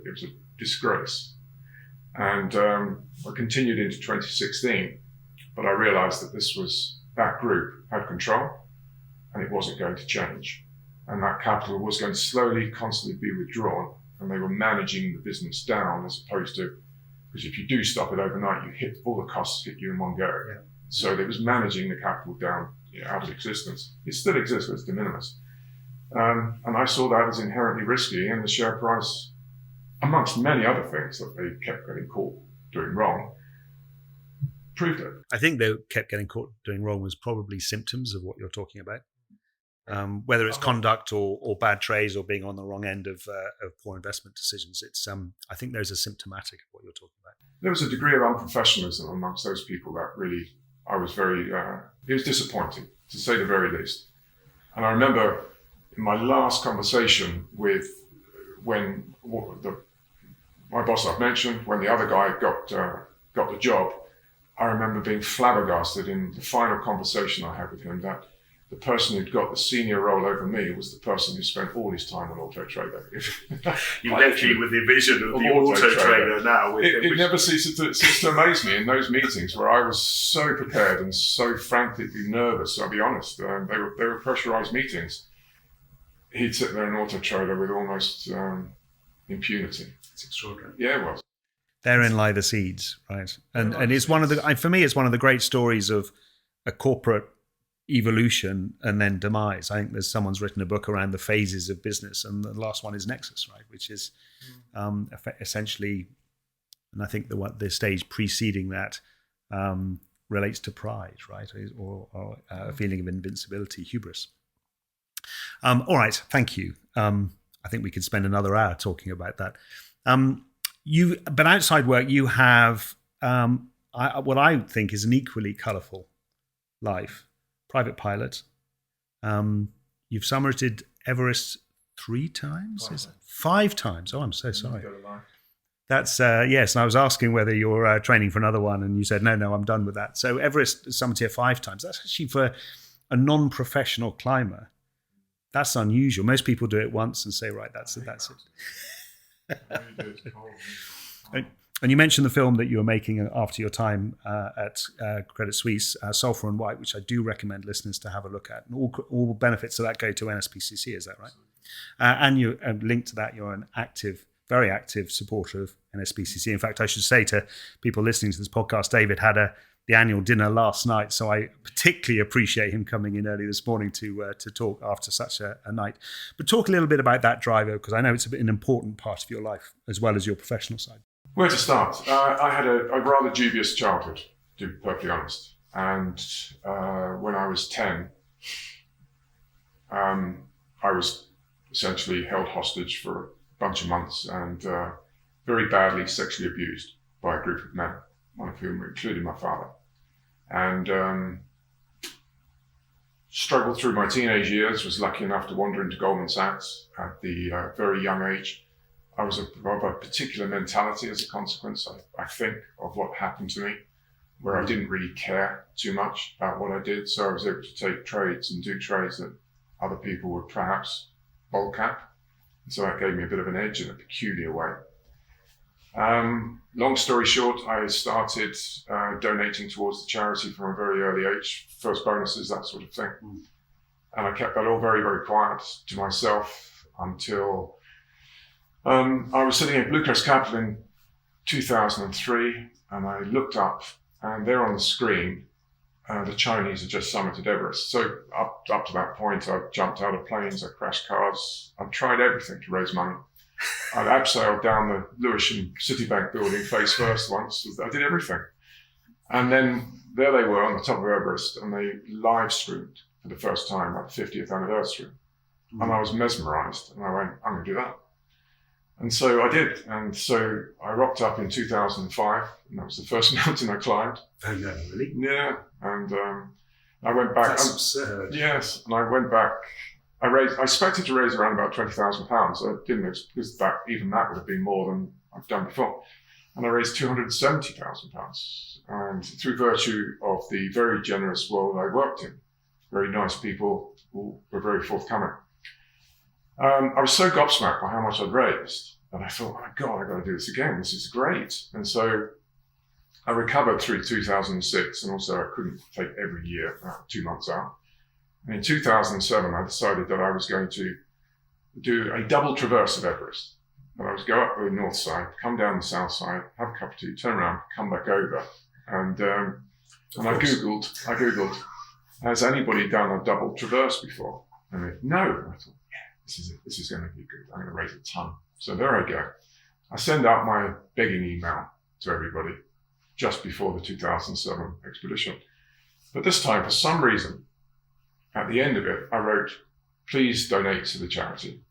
disgrace. And I continued into 2016, but I realised that that group had control, and it wasn't going to change. And that capital was going to slowly, constantly be withdrawn, and they were managing the business down as opposed to, because if you do stop it overnight, all the costs hit you in one go. Yeah. So it was managing the capital down out of existence. It still exists, but it's de minimis. And I saw that as inherently risky, and the share price, amongst many other things that they kept getting caught doing wrong, proved it. I think they kept getting caught doing wrong was probably symptoms of what you're talking about. Whether it's conduct or bad trades or being on the wrong end of poor investment decisions, it's I think there's a symptomatic of what you're talking about. There was a degree of unprofessionalism amongst those people that really, I was very, it was disappointing, to say the very least. And I remember in my last conversation with my boss I've mentioned, when the other guy got the job, I remember being flabbergasted in the final conversation I had with him that the person who'd got the senior role over me was the person who spent all his time on Auto Trader. You left me with the vision of the Auto Trader now. It never ceases to amaze me in those meetings where I was so prepared and so frantically nervous, I'll be honest. They were pressurized meetings. He'd sit there in Auto Trader with almost impunity. It's extraordinary. Yeah, it was. Therein lie the seeds, right? And it's one of the, for me, it's one of the great stories of a corporate evolution and then demise. I think someone's written a book around the phases of business, and the last one is Nexus, right? Which is essentially, and I think the stage preceding that relates to pride, right? Or a feeling of invincibility, hubris. All right, thank you. I think we could spend another hour talking about that. But outside work, you have what I think is an equally colourful life. Private pilot. You've summarited Everest 3 times? 5 times. Oh, I'm so sorry. That's yes. And I was asking whether you're training for another one, and you said no, I'm done with that. So Everest summited 5 times. That's actually for a non-professional climber. That's unusual. Most people do it once and say, right, that's it. And you mentioned the film that you were making after your time at Credit Suisse, Sulphur and White, which I do recommend listeners to have a look at. And all benefits of that go to NSPCC. Is that right? And you linked to that, you're an very active supporter of NSPCC. In fact, I should say to people listening to this podcast, David had the annual dinner last night, so I particularly appreciate him coming in early this morning to talk after such a night. But talk a little bit about that driver, because I know it's an important part of your life as well as your professional side. Where to start? I had a rather dubious childhood, to be perfectly honest. And when I was 10, I was essentially held hostage for a bunch of months and very badly sexually abused by a group of men, one of whom included my father. And struggled through my teenage years, was lucky enough to wander into Goldman Sachs at the very young age. I was of a particular mentality as a consequence, I think, of what happened to me, where I didn't really care too much about what I did. So I was able to take trades and do trades that other people would perhaps bulk at. And so that gave me a bit of an edge in a peculiar way. Long story short, I started donating towards the charity from a very early age, first bonuses, that sort of thing. And I kept that all very, very quiet to myself until I was sitting at Blue Crest Capital in 2003, and I looked up, and there on the screen, the Chinese had just summited Everest. So up to that point, I jumped out of planes, I crashed cars, I tried everything to raise money. I abseiled down the Lewisham Citibank building face first once. I did everything. And then there they were on the top of Everest, and they live streamed for the first time at the 50th anniversary. And I was mesmerized, and I went, I'm going to do that. And so I did. And so I rocked up in 2005, and that was the first mountain I climbed. Oh, no, really? Yeah. And I went back. That's absurd. Yes. And I went back. I expected to raise around about £20,000. I didn't, because that would have been more than I've done before. And I raised £270,000. And through virtue of the very generous world I worked in, very nice people who were very forthcoming. I was so gobsmacked by how much I'd raised that I thought, oh my God, I've got to do this again. This is great. And so I recovered through 2006, and also I couldn't take every year 2 months out. And in 2007, I decided that I was going to do a double traverse of Everest. And I was go up the north side, come down the south side, have a cup of tea, turn around, come back over. And I Googled, has anybody done a double traverse before? And no. I thought, this is going to be good. I'm going to raise a ton. So there I go. I send out my begging email to everybody just before the 2007 expedition. But this time, for some reason, at the end of it, I wrote, please donate to the charity,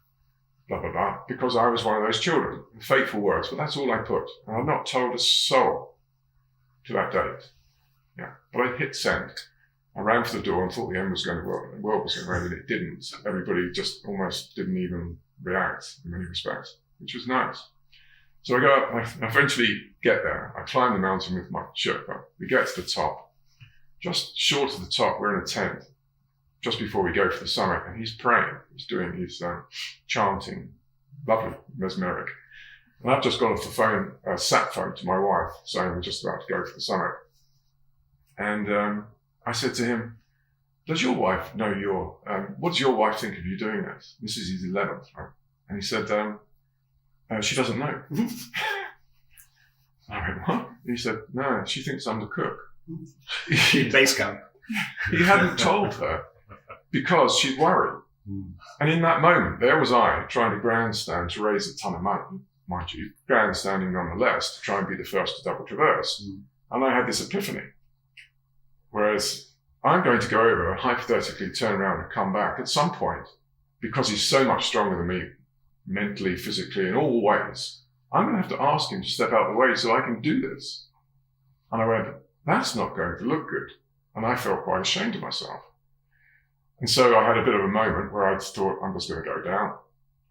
blah, blah, blah, because I was one of those children. Fateful words, but that's all I put. And I've not told a soul to that date. Yeah, but I hit send. I ran for the door and thought the end was going to work. The world was going to end, and it didn't. Everybody just almost didn't even react in many respects, which was nice. So I go up, I eventually get there. I climb the mountain with my Sherpa. We get to the top. Just short of the top, we're in a tent just before we go for the summit, and he's praying. He's doing his chanting, lovely, mesmeric. And I've just got off the phone, sat phone to my wife, saying we're just about to go for the summit. And I said to him, does your wife know what does your wife think of you doing this? This is his 11th, right? And he said, she doesn't know. I went, what? He said, no, she thinks I'm the cook. Base camp. He hadn't told her because she'd worried. And in that moment, there was I trying to grandstand to raise a ton of money, mind you, grandstanding nonetheless to try and be the first to double traverse. And I had this epiphany. Whereas I'm going to go over and hypothetically turn around and come back at some point, because he's so much stronger than me, mentally, physically, in all ways. I'm going to have to ask him to step out of the way so I can do this. And I went, that's not going to look good. And I felt quite ashamed of myself. And so I had a bit of a moment where I thought, I'm just going to go down.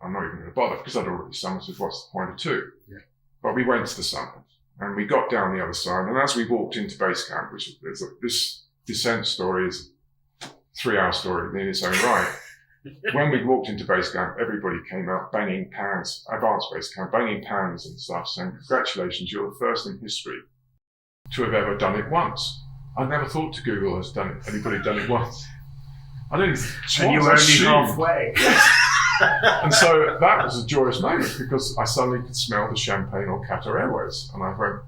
I'm not even going to bother, because I'd already summited. What's the point of two? Yeah. But we went to the summit and we got down the other side. And as we walked into base camp, which is this descent story is a 3-hour story in its own right. When we walked into base camp, everybody came out banging pans, advanced base camp, banging pans and stuff, saying, congratulations, you're the first in history to have ever done it once. I never thought to Google has done it, anybody done it once. I didn't. And you were only halfway. And so that was a joyous moment because I suddenly could smell the champagne on Qatar Airways. And I went,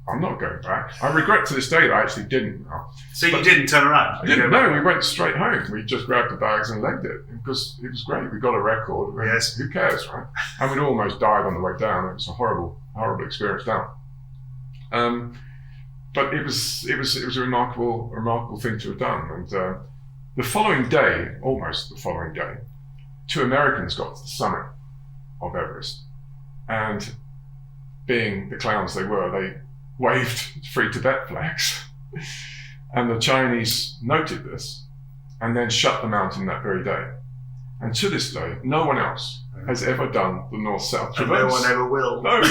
I'm not going back. I regret to this day that I actually didn't. So you didn't turn around? No, we went straight home. We just grabbed the bags and legged it because it was great. We got a record. Yes. Who cares, right? And we'd almost died on the way down. It was a horrible, horrible experience down. But it was a remarkable thing to have done. And the following day, almost the following day, 2 Americans got to the summit of Everest, and being the clowns they were, they waved free Tibet flags. And the Chinese noted this and then shut the mountain that very day. And to this day, no one else has ever done the north-south traverse. And no one ever will. No.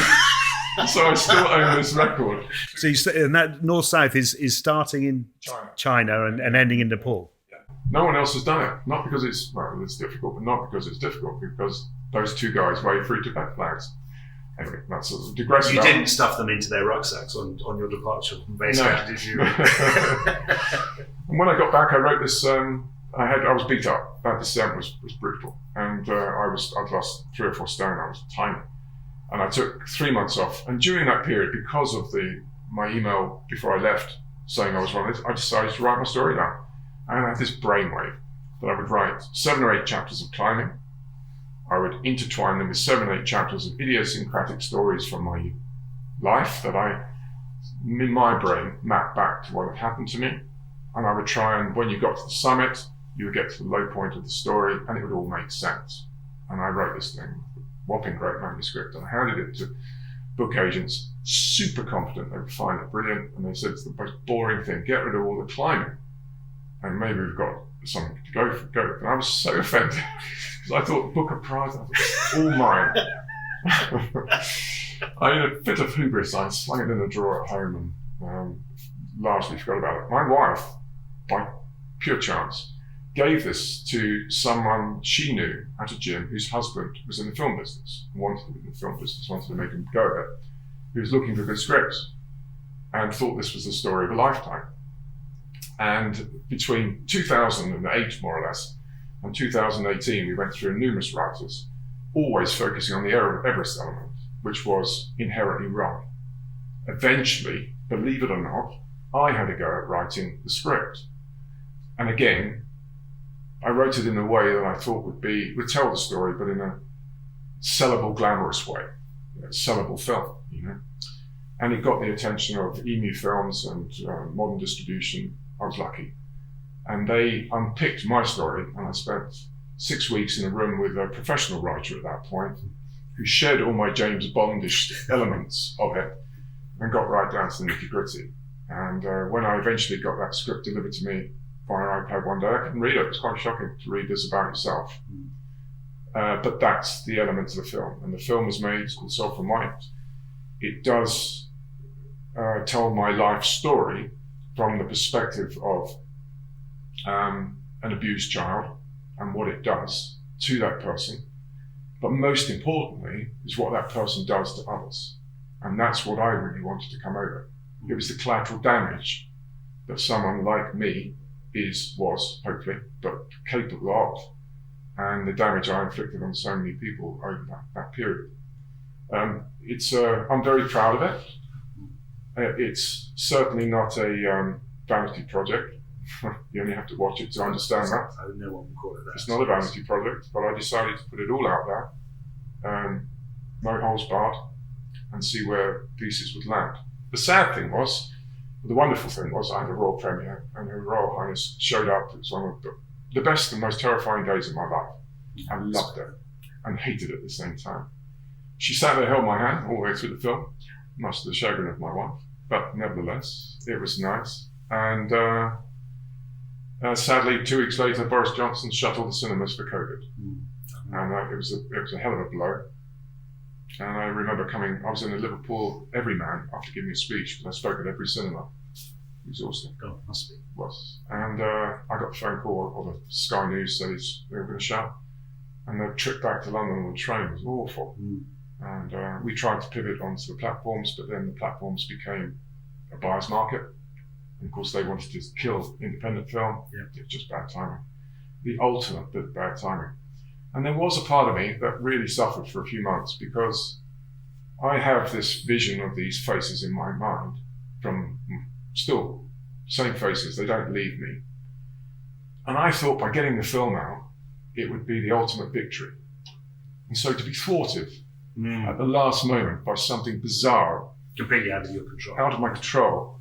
So I still own this record. So and that north-south is starting in China and ending in Nepal. Yeah. No one else has done it. Not because it's difficult, but not because it's difficult, because those 2 guys wave free Tibet flags. Anyway, that's a digress. You didn't stuff them into their rucksacks on your departure from base camp, did you? And when I got back, I wrote this. I was beat up. That descent was brutal, and I'd lost 3 or 4 stone. I was tiny, and I took 3 months off. And during that period, because of my email before I left saying I was running this, I decided to write my story down. And I had this brainwave that I would write 7 or 8 chapters of climbing. I would intertwine them with 7 or 8 chapters of idiosyncratic stories from my life that I, in my brain, mapped back to what had happened to me. And I would try and, when you got to the summit, you would get to the low point of the story and it would all make sense. And I wrote this thing, whopping great manuscript, and I handed it to book agents, super confident they would find it brilliant. And they said, it's the most boring thing, get rid of all the climbing. And maybe we've got something to go for. And I was so offended. I thought, book a prize, I thought, it's all mine. In a fit of hubris, I slung it in a drawer at home and largely forgot about it. My wife, by pure chance, gave this to someone she knew at a gym whose husband was in the film business, wanted to be in the film business, wanted to make him go at it, who was looking for good scripts and thought this was the story of a lifetime. And between 2008, more or less, and 2018, we went through numerous writers, always focusing on the Everest element, which was inherently wrong. Eventually, believe it or not, I had to go at writing the script. And again, I wrote it in a way that I thought would tell the story, but in a sellable, glamorous way, sellable film, And it got the attention of EMU Films and Modern Distribution. I was lucky. And they unpicked my story, and I spent 6 weeks in a room with a professional writer at that point who shared all my James Bondish elements of it and got right down to the nitty-gritty. And when I eventually got that script delivered to me via iPad one day, I couldn't read it. It was quite shocking to read this about yourself. But that's the element of the film. And the film was made, it's called Self and Mind. It does tell my life story from the perspective of an abused child and what it does to that person. But most importantly is what that person does to others. And that's what I really wanted to come over. It was the collateral damage that someone like me was hopefully, but capable of, and the damage I inflicted on so many people over that period. I'm very proud of it. It's certainly not a vanity project. You only have to watch it to understand that. I don't know what we call it. It's not a vanity project, but I decided to put it all out there, no holes barred, and see where pieces would land. The sad thing was, the wonderful thing was, I had a royal premiere, and Her Royal Highness showed up. It was one of the best and most terrifying days of my life. I loved it and hated it at the same time. She sat there, held my hand all the way through the film, much to the chagrin of my wife, but nevertheless, it was nice. And sadly, 2 weeks later, Boris Johnson shut all the cinemas for COVID. And it was a hell of a blow. And I remember I was in the Liverpool Everyman after giving a speech, because I spoke at every cinema. Exhausting. God, must be. Was. And I got a phone call, or the Sky News said they were going to shut. And the trip back to London on the train was awful. And we tried to pivot onto the platforms, but then the platforms became a buyer's market. And of course, they wanted to kill independent film. Yeah. It was just bad timing. The ultimate bit of bad timing. And there was a part of me that really suffered for a few months, because I have this vision of these faces in my mind from still same faces, they don't leave me. And I thought by getting the film out, it would be the ultimate victory. And so to be thwarted at the last moment by something bizarre, completely out of your control, out of my control,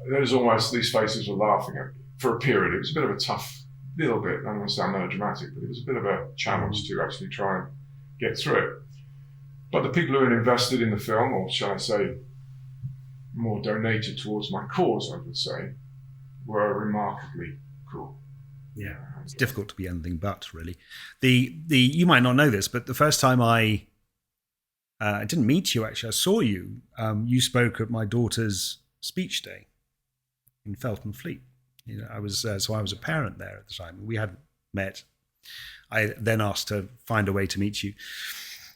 there's almost, these faces were laughing at me for a period. It was a bit of a tough, little bit, I don't want to sound melodramatic, but it was a bit of a challenge to actually try and get through it. But the people who had invested in the film, or shall I say, more donated towards my cause, I would say, were remarkably cool. Yeah, it's difficult to be anything but, really. The you might not know this, but the first time I didn't meet you, actually, I saw you. You spoke at my daughter's speech day in Felton Fleet. You know, I was a parent there at the time. We hadn't met. I then asked to find a way to meet you.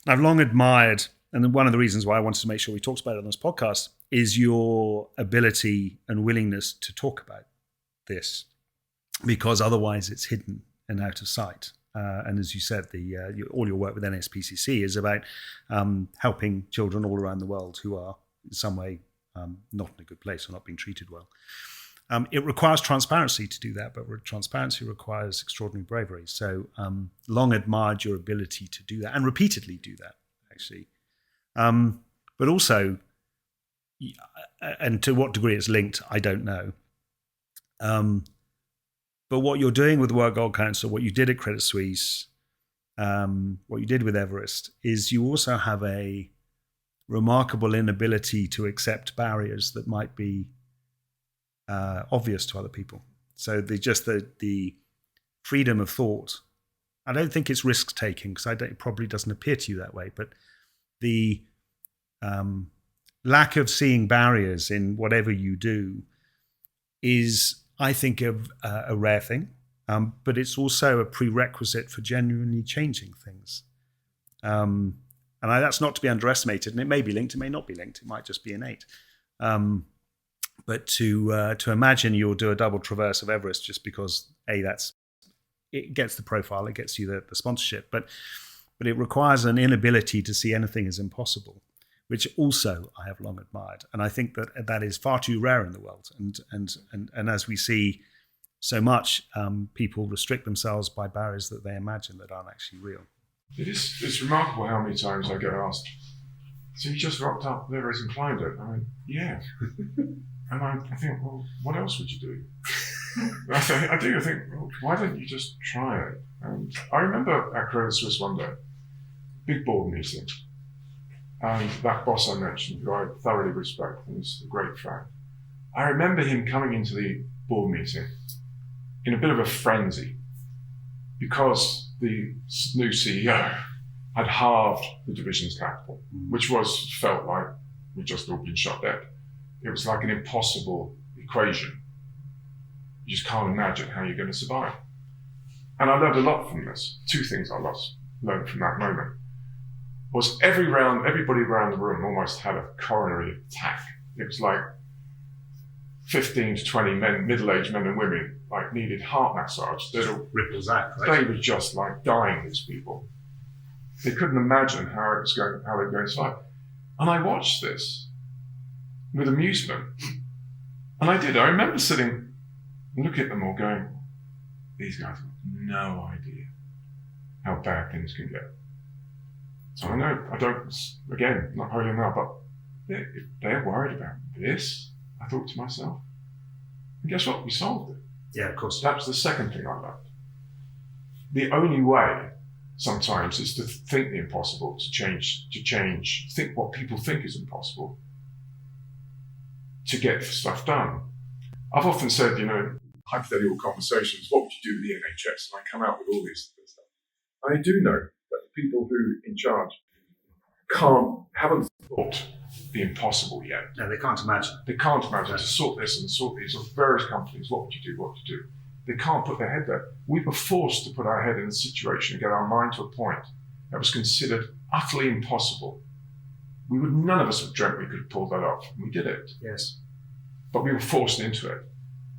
I've long admired, and one of the reasons why I wanted to make sure we talked about it on this podcast is your ability and willingness to talk about this, because otherwise it's hidden and out of sight. And as you said, all your work with NSPCC is about helping children all around the world who are in some way not in a good place or not being treated well. It requires transparency to do that, but transparency requires extraordinary bravery. So long admired your ability to do that and repeatedly do that, actually. But also, and to what degree it's linked, I don't know. But what you're doing with the World Gold Council, what you did at Credit Suisse, what you did with Everest, is you also have a remarkable inability to accept barriers that might be obvious to other people. So the freedom of thought, I don't think it's risk taking, because it probably doesn't appear to you that way, but the lack of seeing barriers in whatever you do is, I think, a rare thing, but it's also a prerequisite for genuinely changing things. And that's not to be underestimated, and it may be linked, it may not be linked, it might just be innate. But to imagine you'll do a double traverse of Everest just because, it gets the profile, it gets you the sponsorship, but it requires an inability to see anything as impossible, which also I have long admired. And I think that is far too rare in the world. And as we see so much, people restrict themselves by barriers that they imagine that aren't actually real. It's remarkable how many times I get asked, so you just rocked up Everest and climbed it? I mean, yeah. And I think, well, what else would you do? I think, well, why don't you just try it? And I remember at Credit Suisse one day, big board meeting, and that boss I mentioned, who I thoroughly respect and is a great friend, I remember him coming into the board meeting in a bit of a frenzy, because the new CEO had halved the division's capital, which felt like we'd just all been shot dead. It was like an impossible equation. You just can't imagine how you're going to survive. And I learned a lot from this. Two things I learned from that moment was everybody around the room almost had a coronary attack. It was like 15 to 20 men, middle-aged men and women, like needed heart massage. Ripples out, right? They were just like dying, these people. They couldn't imagine how they were going to survive. And I watched this with amusement. And I did. I remember sitting and looking at them all going, these guys have no idea how bad things can get. So I know, again, not holding them up, but if they're worried about this, I thought to myself, and guess what? We solved it. Yeah, of course. That was the second thing I learned. The only way sometimes is to think the impossible, to change, think what people think is impossible, to get stuff done. I've often said, hypothetical conversations, what would you do with the NHS? And I come out with all this stuff. I do know that the people who are in charge haven't thought the impossible yet. No, they can't imagine. They can't imagine to sort this and sort these of various companies. What would you do? What would you do? They can't put their head there. We were forced to put our head in a situation and get our mind to a point that was considered utterly impossible. None of us have dreamt we could pull that off. We did it. Yes. But we were forced into it.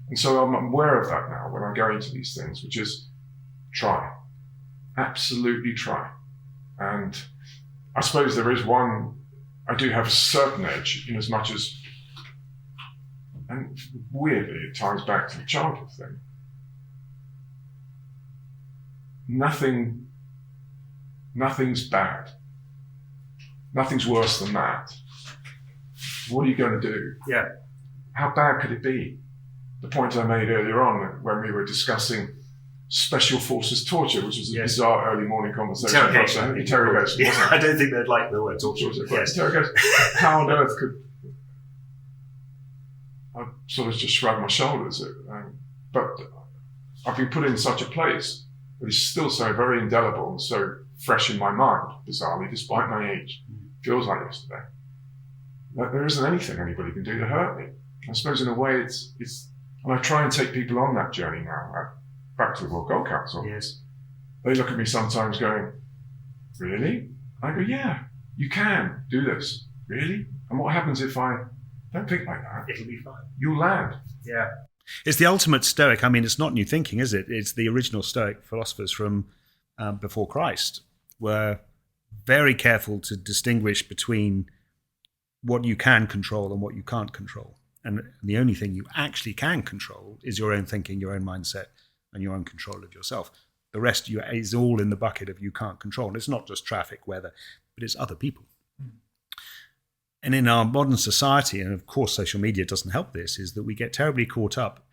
And so I'm aware of that now when I go into these things, which is try. Absolutely try. And I suppose there is I do have a certain edge in as much as, and weirdly it ties back to the childhood thing. Nothing's bad. Nothing's worse than that. What are you going to do? Yeah. How bad could it be? The point I made earlier on when we were discussing special forces torture, which was a bizarre early morning conversation. Interrogation. Yeah, I don't think they'd like the word torture. Yes. Interrogation. How on earth could I sort of just shrug my shoulders? But I've been put in such a place that is still so very indelible and so fresh in my mind, bizarrely, despite my age. Feels like yesterday. That there isn't anything anybody can do to hurt me. I suppose in a way it's and I try and take people on that journey now, back to the World Gold Council. Yes. They look at me sometimes going, really? I go, yeah, you can do this. Really? And what happens if I don't think like that? It'll be fine. You'll land. Yeah. It's the ultimate Stoic. I mean, it's not new thinking, is it? It's the original Stoic philosophers from before Christ were very careful to distinguish between what you can control and what you can't control. And the only thing you actually can control is your own thinking, your own mindset, and your own control of yourself. The rest is all in the bucket of you can't control. And it's not just traffic, weather, but it's other people. And in our modern society, and of course social media doesn't help this, is that we get terribly caught up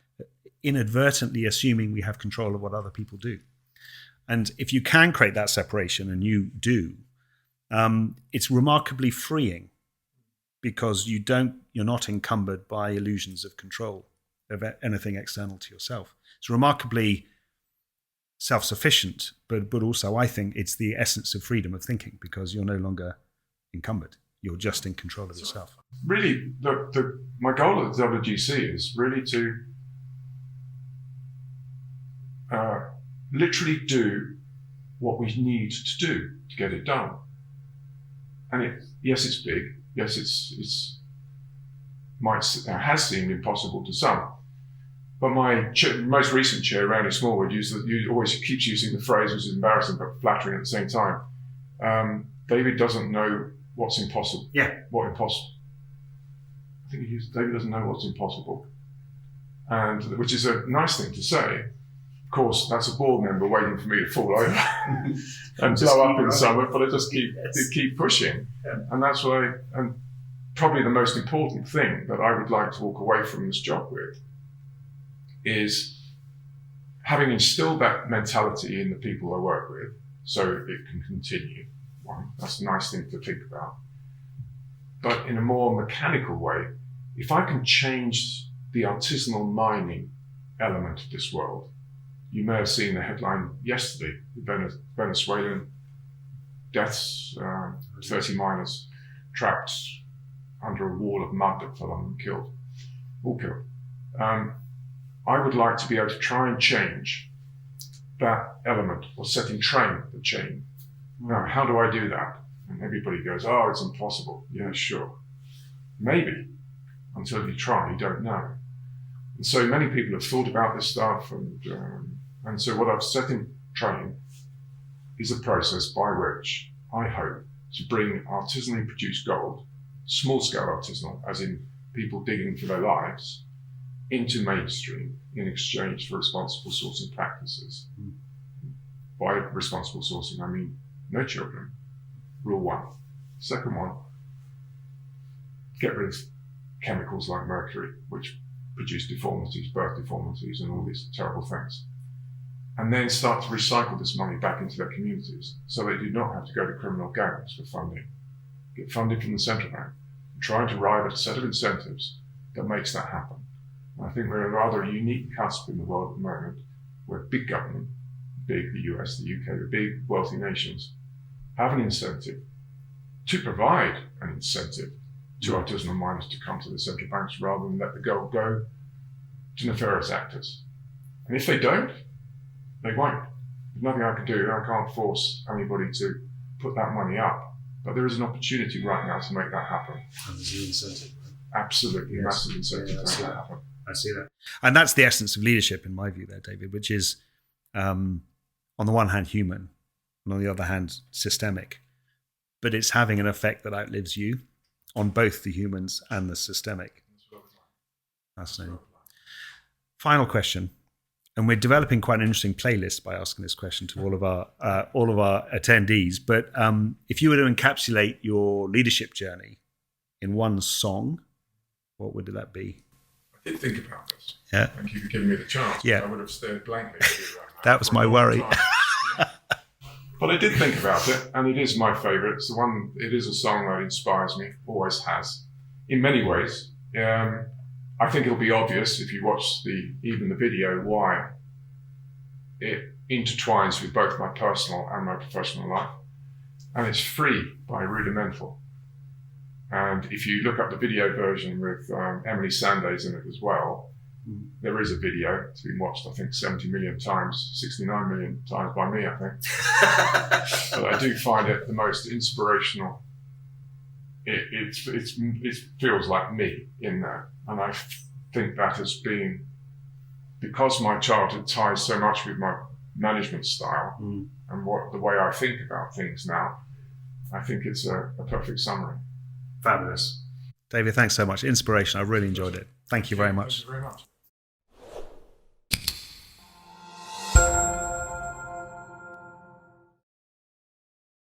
inadvertently assuming we have control of what other people do. And if you can create that separation, and you do, it's remarkably freeing because you're not encumbered by illusions of control of anything external to yourself. It's remarkably self-sufficient, but also I think it's the essence of freedom of thinking because you're no longer encumbered. You're just in control of yourself. Really, my goal at the WGC is really to literally do what we need to do to get it done. And yes, it's big. Yes, it has seemed impossible to some. But my most recent chair, Randy Smallwood, always keeps using the phrase, which is embarrassing but flattering at the same time. David doesn't know what's impossible. Yeah. What impossible? I think he used David doesn't know what's impossible, and which is a nice thing to say. Of course, that's a board member waiting for me to fall over and blow up in summer, but I just keep pushing. Yeah. And that's why, and probably the most important thing that I would like to walk away from this job with is having instilled that mentality in the people I work with so it can continue. One, that's a nice thing to think about. But in a more mechanical way, if I can change the artisanal mining element of this world, you may have seen the headline yesterday, the Venezuelan deaths, 30 miners trapped under a wall of mud that fell on them, killed, all killed. I would like to be able to try and change that element or set in train the chain. Now, how do I do that? And everybody goes, oh, it's impossible. Yeah, sure. Maybe. Until you try, you don't know. And so many people have thought about this stuff, and so what I've set in train is a process by which I hope to bring artisanally produced gold, small-scale artisanal, as in people digging for their lives, into mainstream in exchange for responsible sourcing practices. By responsible sourcing, I mean no children. Rule one. Second one, get rid of chemicals like mercury, which produce deformities, birth deformities, and all these terrible things. And then start to recycle this money back into their communities so they do not have to go to criminal gangs for funding. Get funded from the central bank and try to arrive at a set of incentives that makes that happen. And I think we're at a rather unique cusp in the world at the moment where big government, big, the US, the UK, the big wealthy nations, have an incentive to provide an incentive to artisanal miners to come to the central banks rather than let the gold go to nefarious actors. And if they don't, they won't. There's nothing I can do. I can't force anybody to put that money up. But there is an opportunity right now to make that happen. And there's an incentive. Absolutely, yes. Massive incentive to make that happen. I see that. And that's the essence of leadership, in my view, there, David, which is, on the one hand, human, and on the other hand, systemic. But it's having an effect that outlives you on both the humans and the systemic. Fascinating. Final question. And we're developing quite an interesting playlist by asking this question to all of our attendees. But if you were to encapsulate your leadership journey in one song, what would that be? I did think about this. Yeah. Thank you for giving me the chance. Yeah. I would have stared blankly at you right now. That was my worry. But I did think about it, and it is my favourite. It's the one. It is a song that inspires me. Always has, in many ways. I think it'll be obvious if you watch even the video why it intertwines with both my personal and my professional life. And it's Free by Rudimental. And if you look up the video version with Emily Sandé's in it as well, there is a video. It's been watched, I think, 70 million times, 69 million times by me, I think. But I do find it the most inspirational. It feels like me in there. And I think that has been, because my childhood ties so much with my management style and the way I think about things now, I think it's a perfect summary. Fabulous. David, thanks so much. Inspiration. I really enjoyed it. Thank you very much. Thank you very much.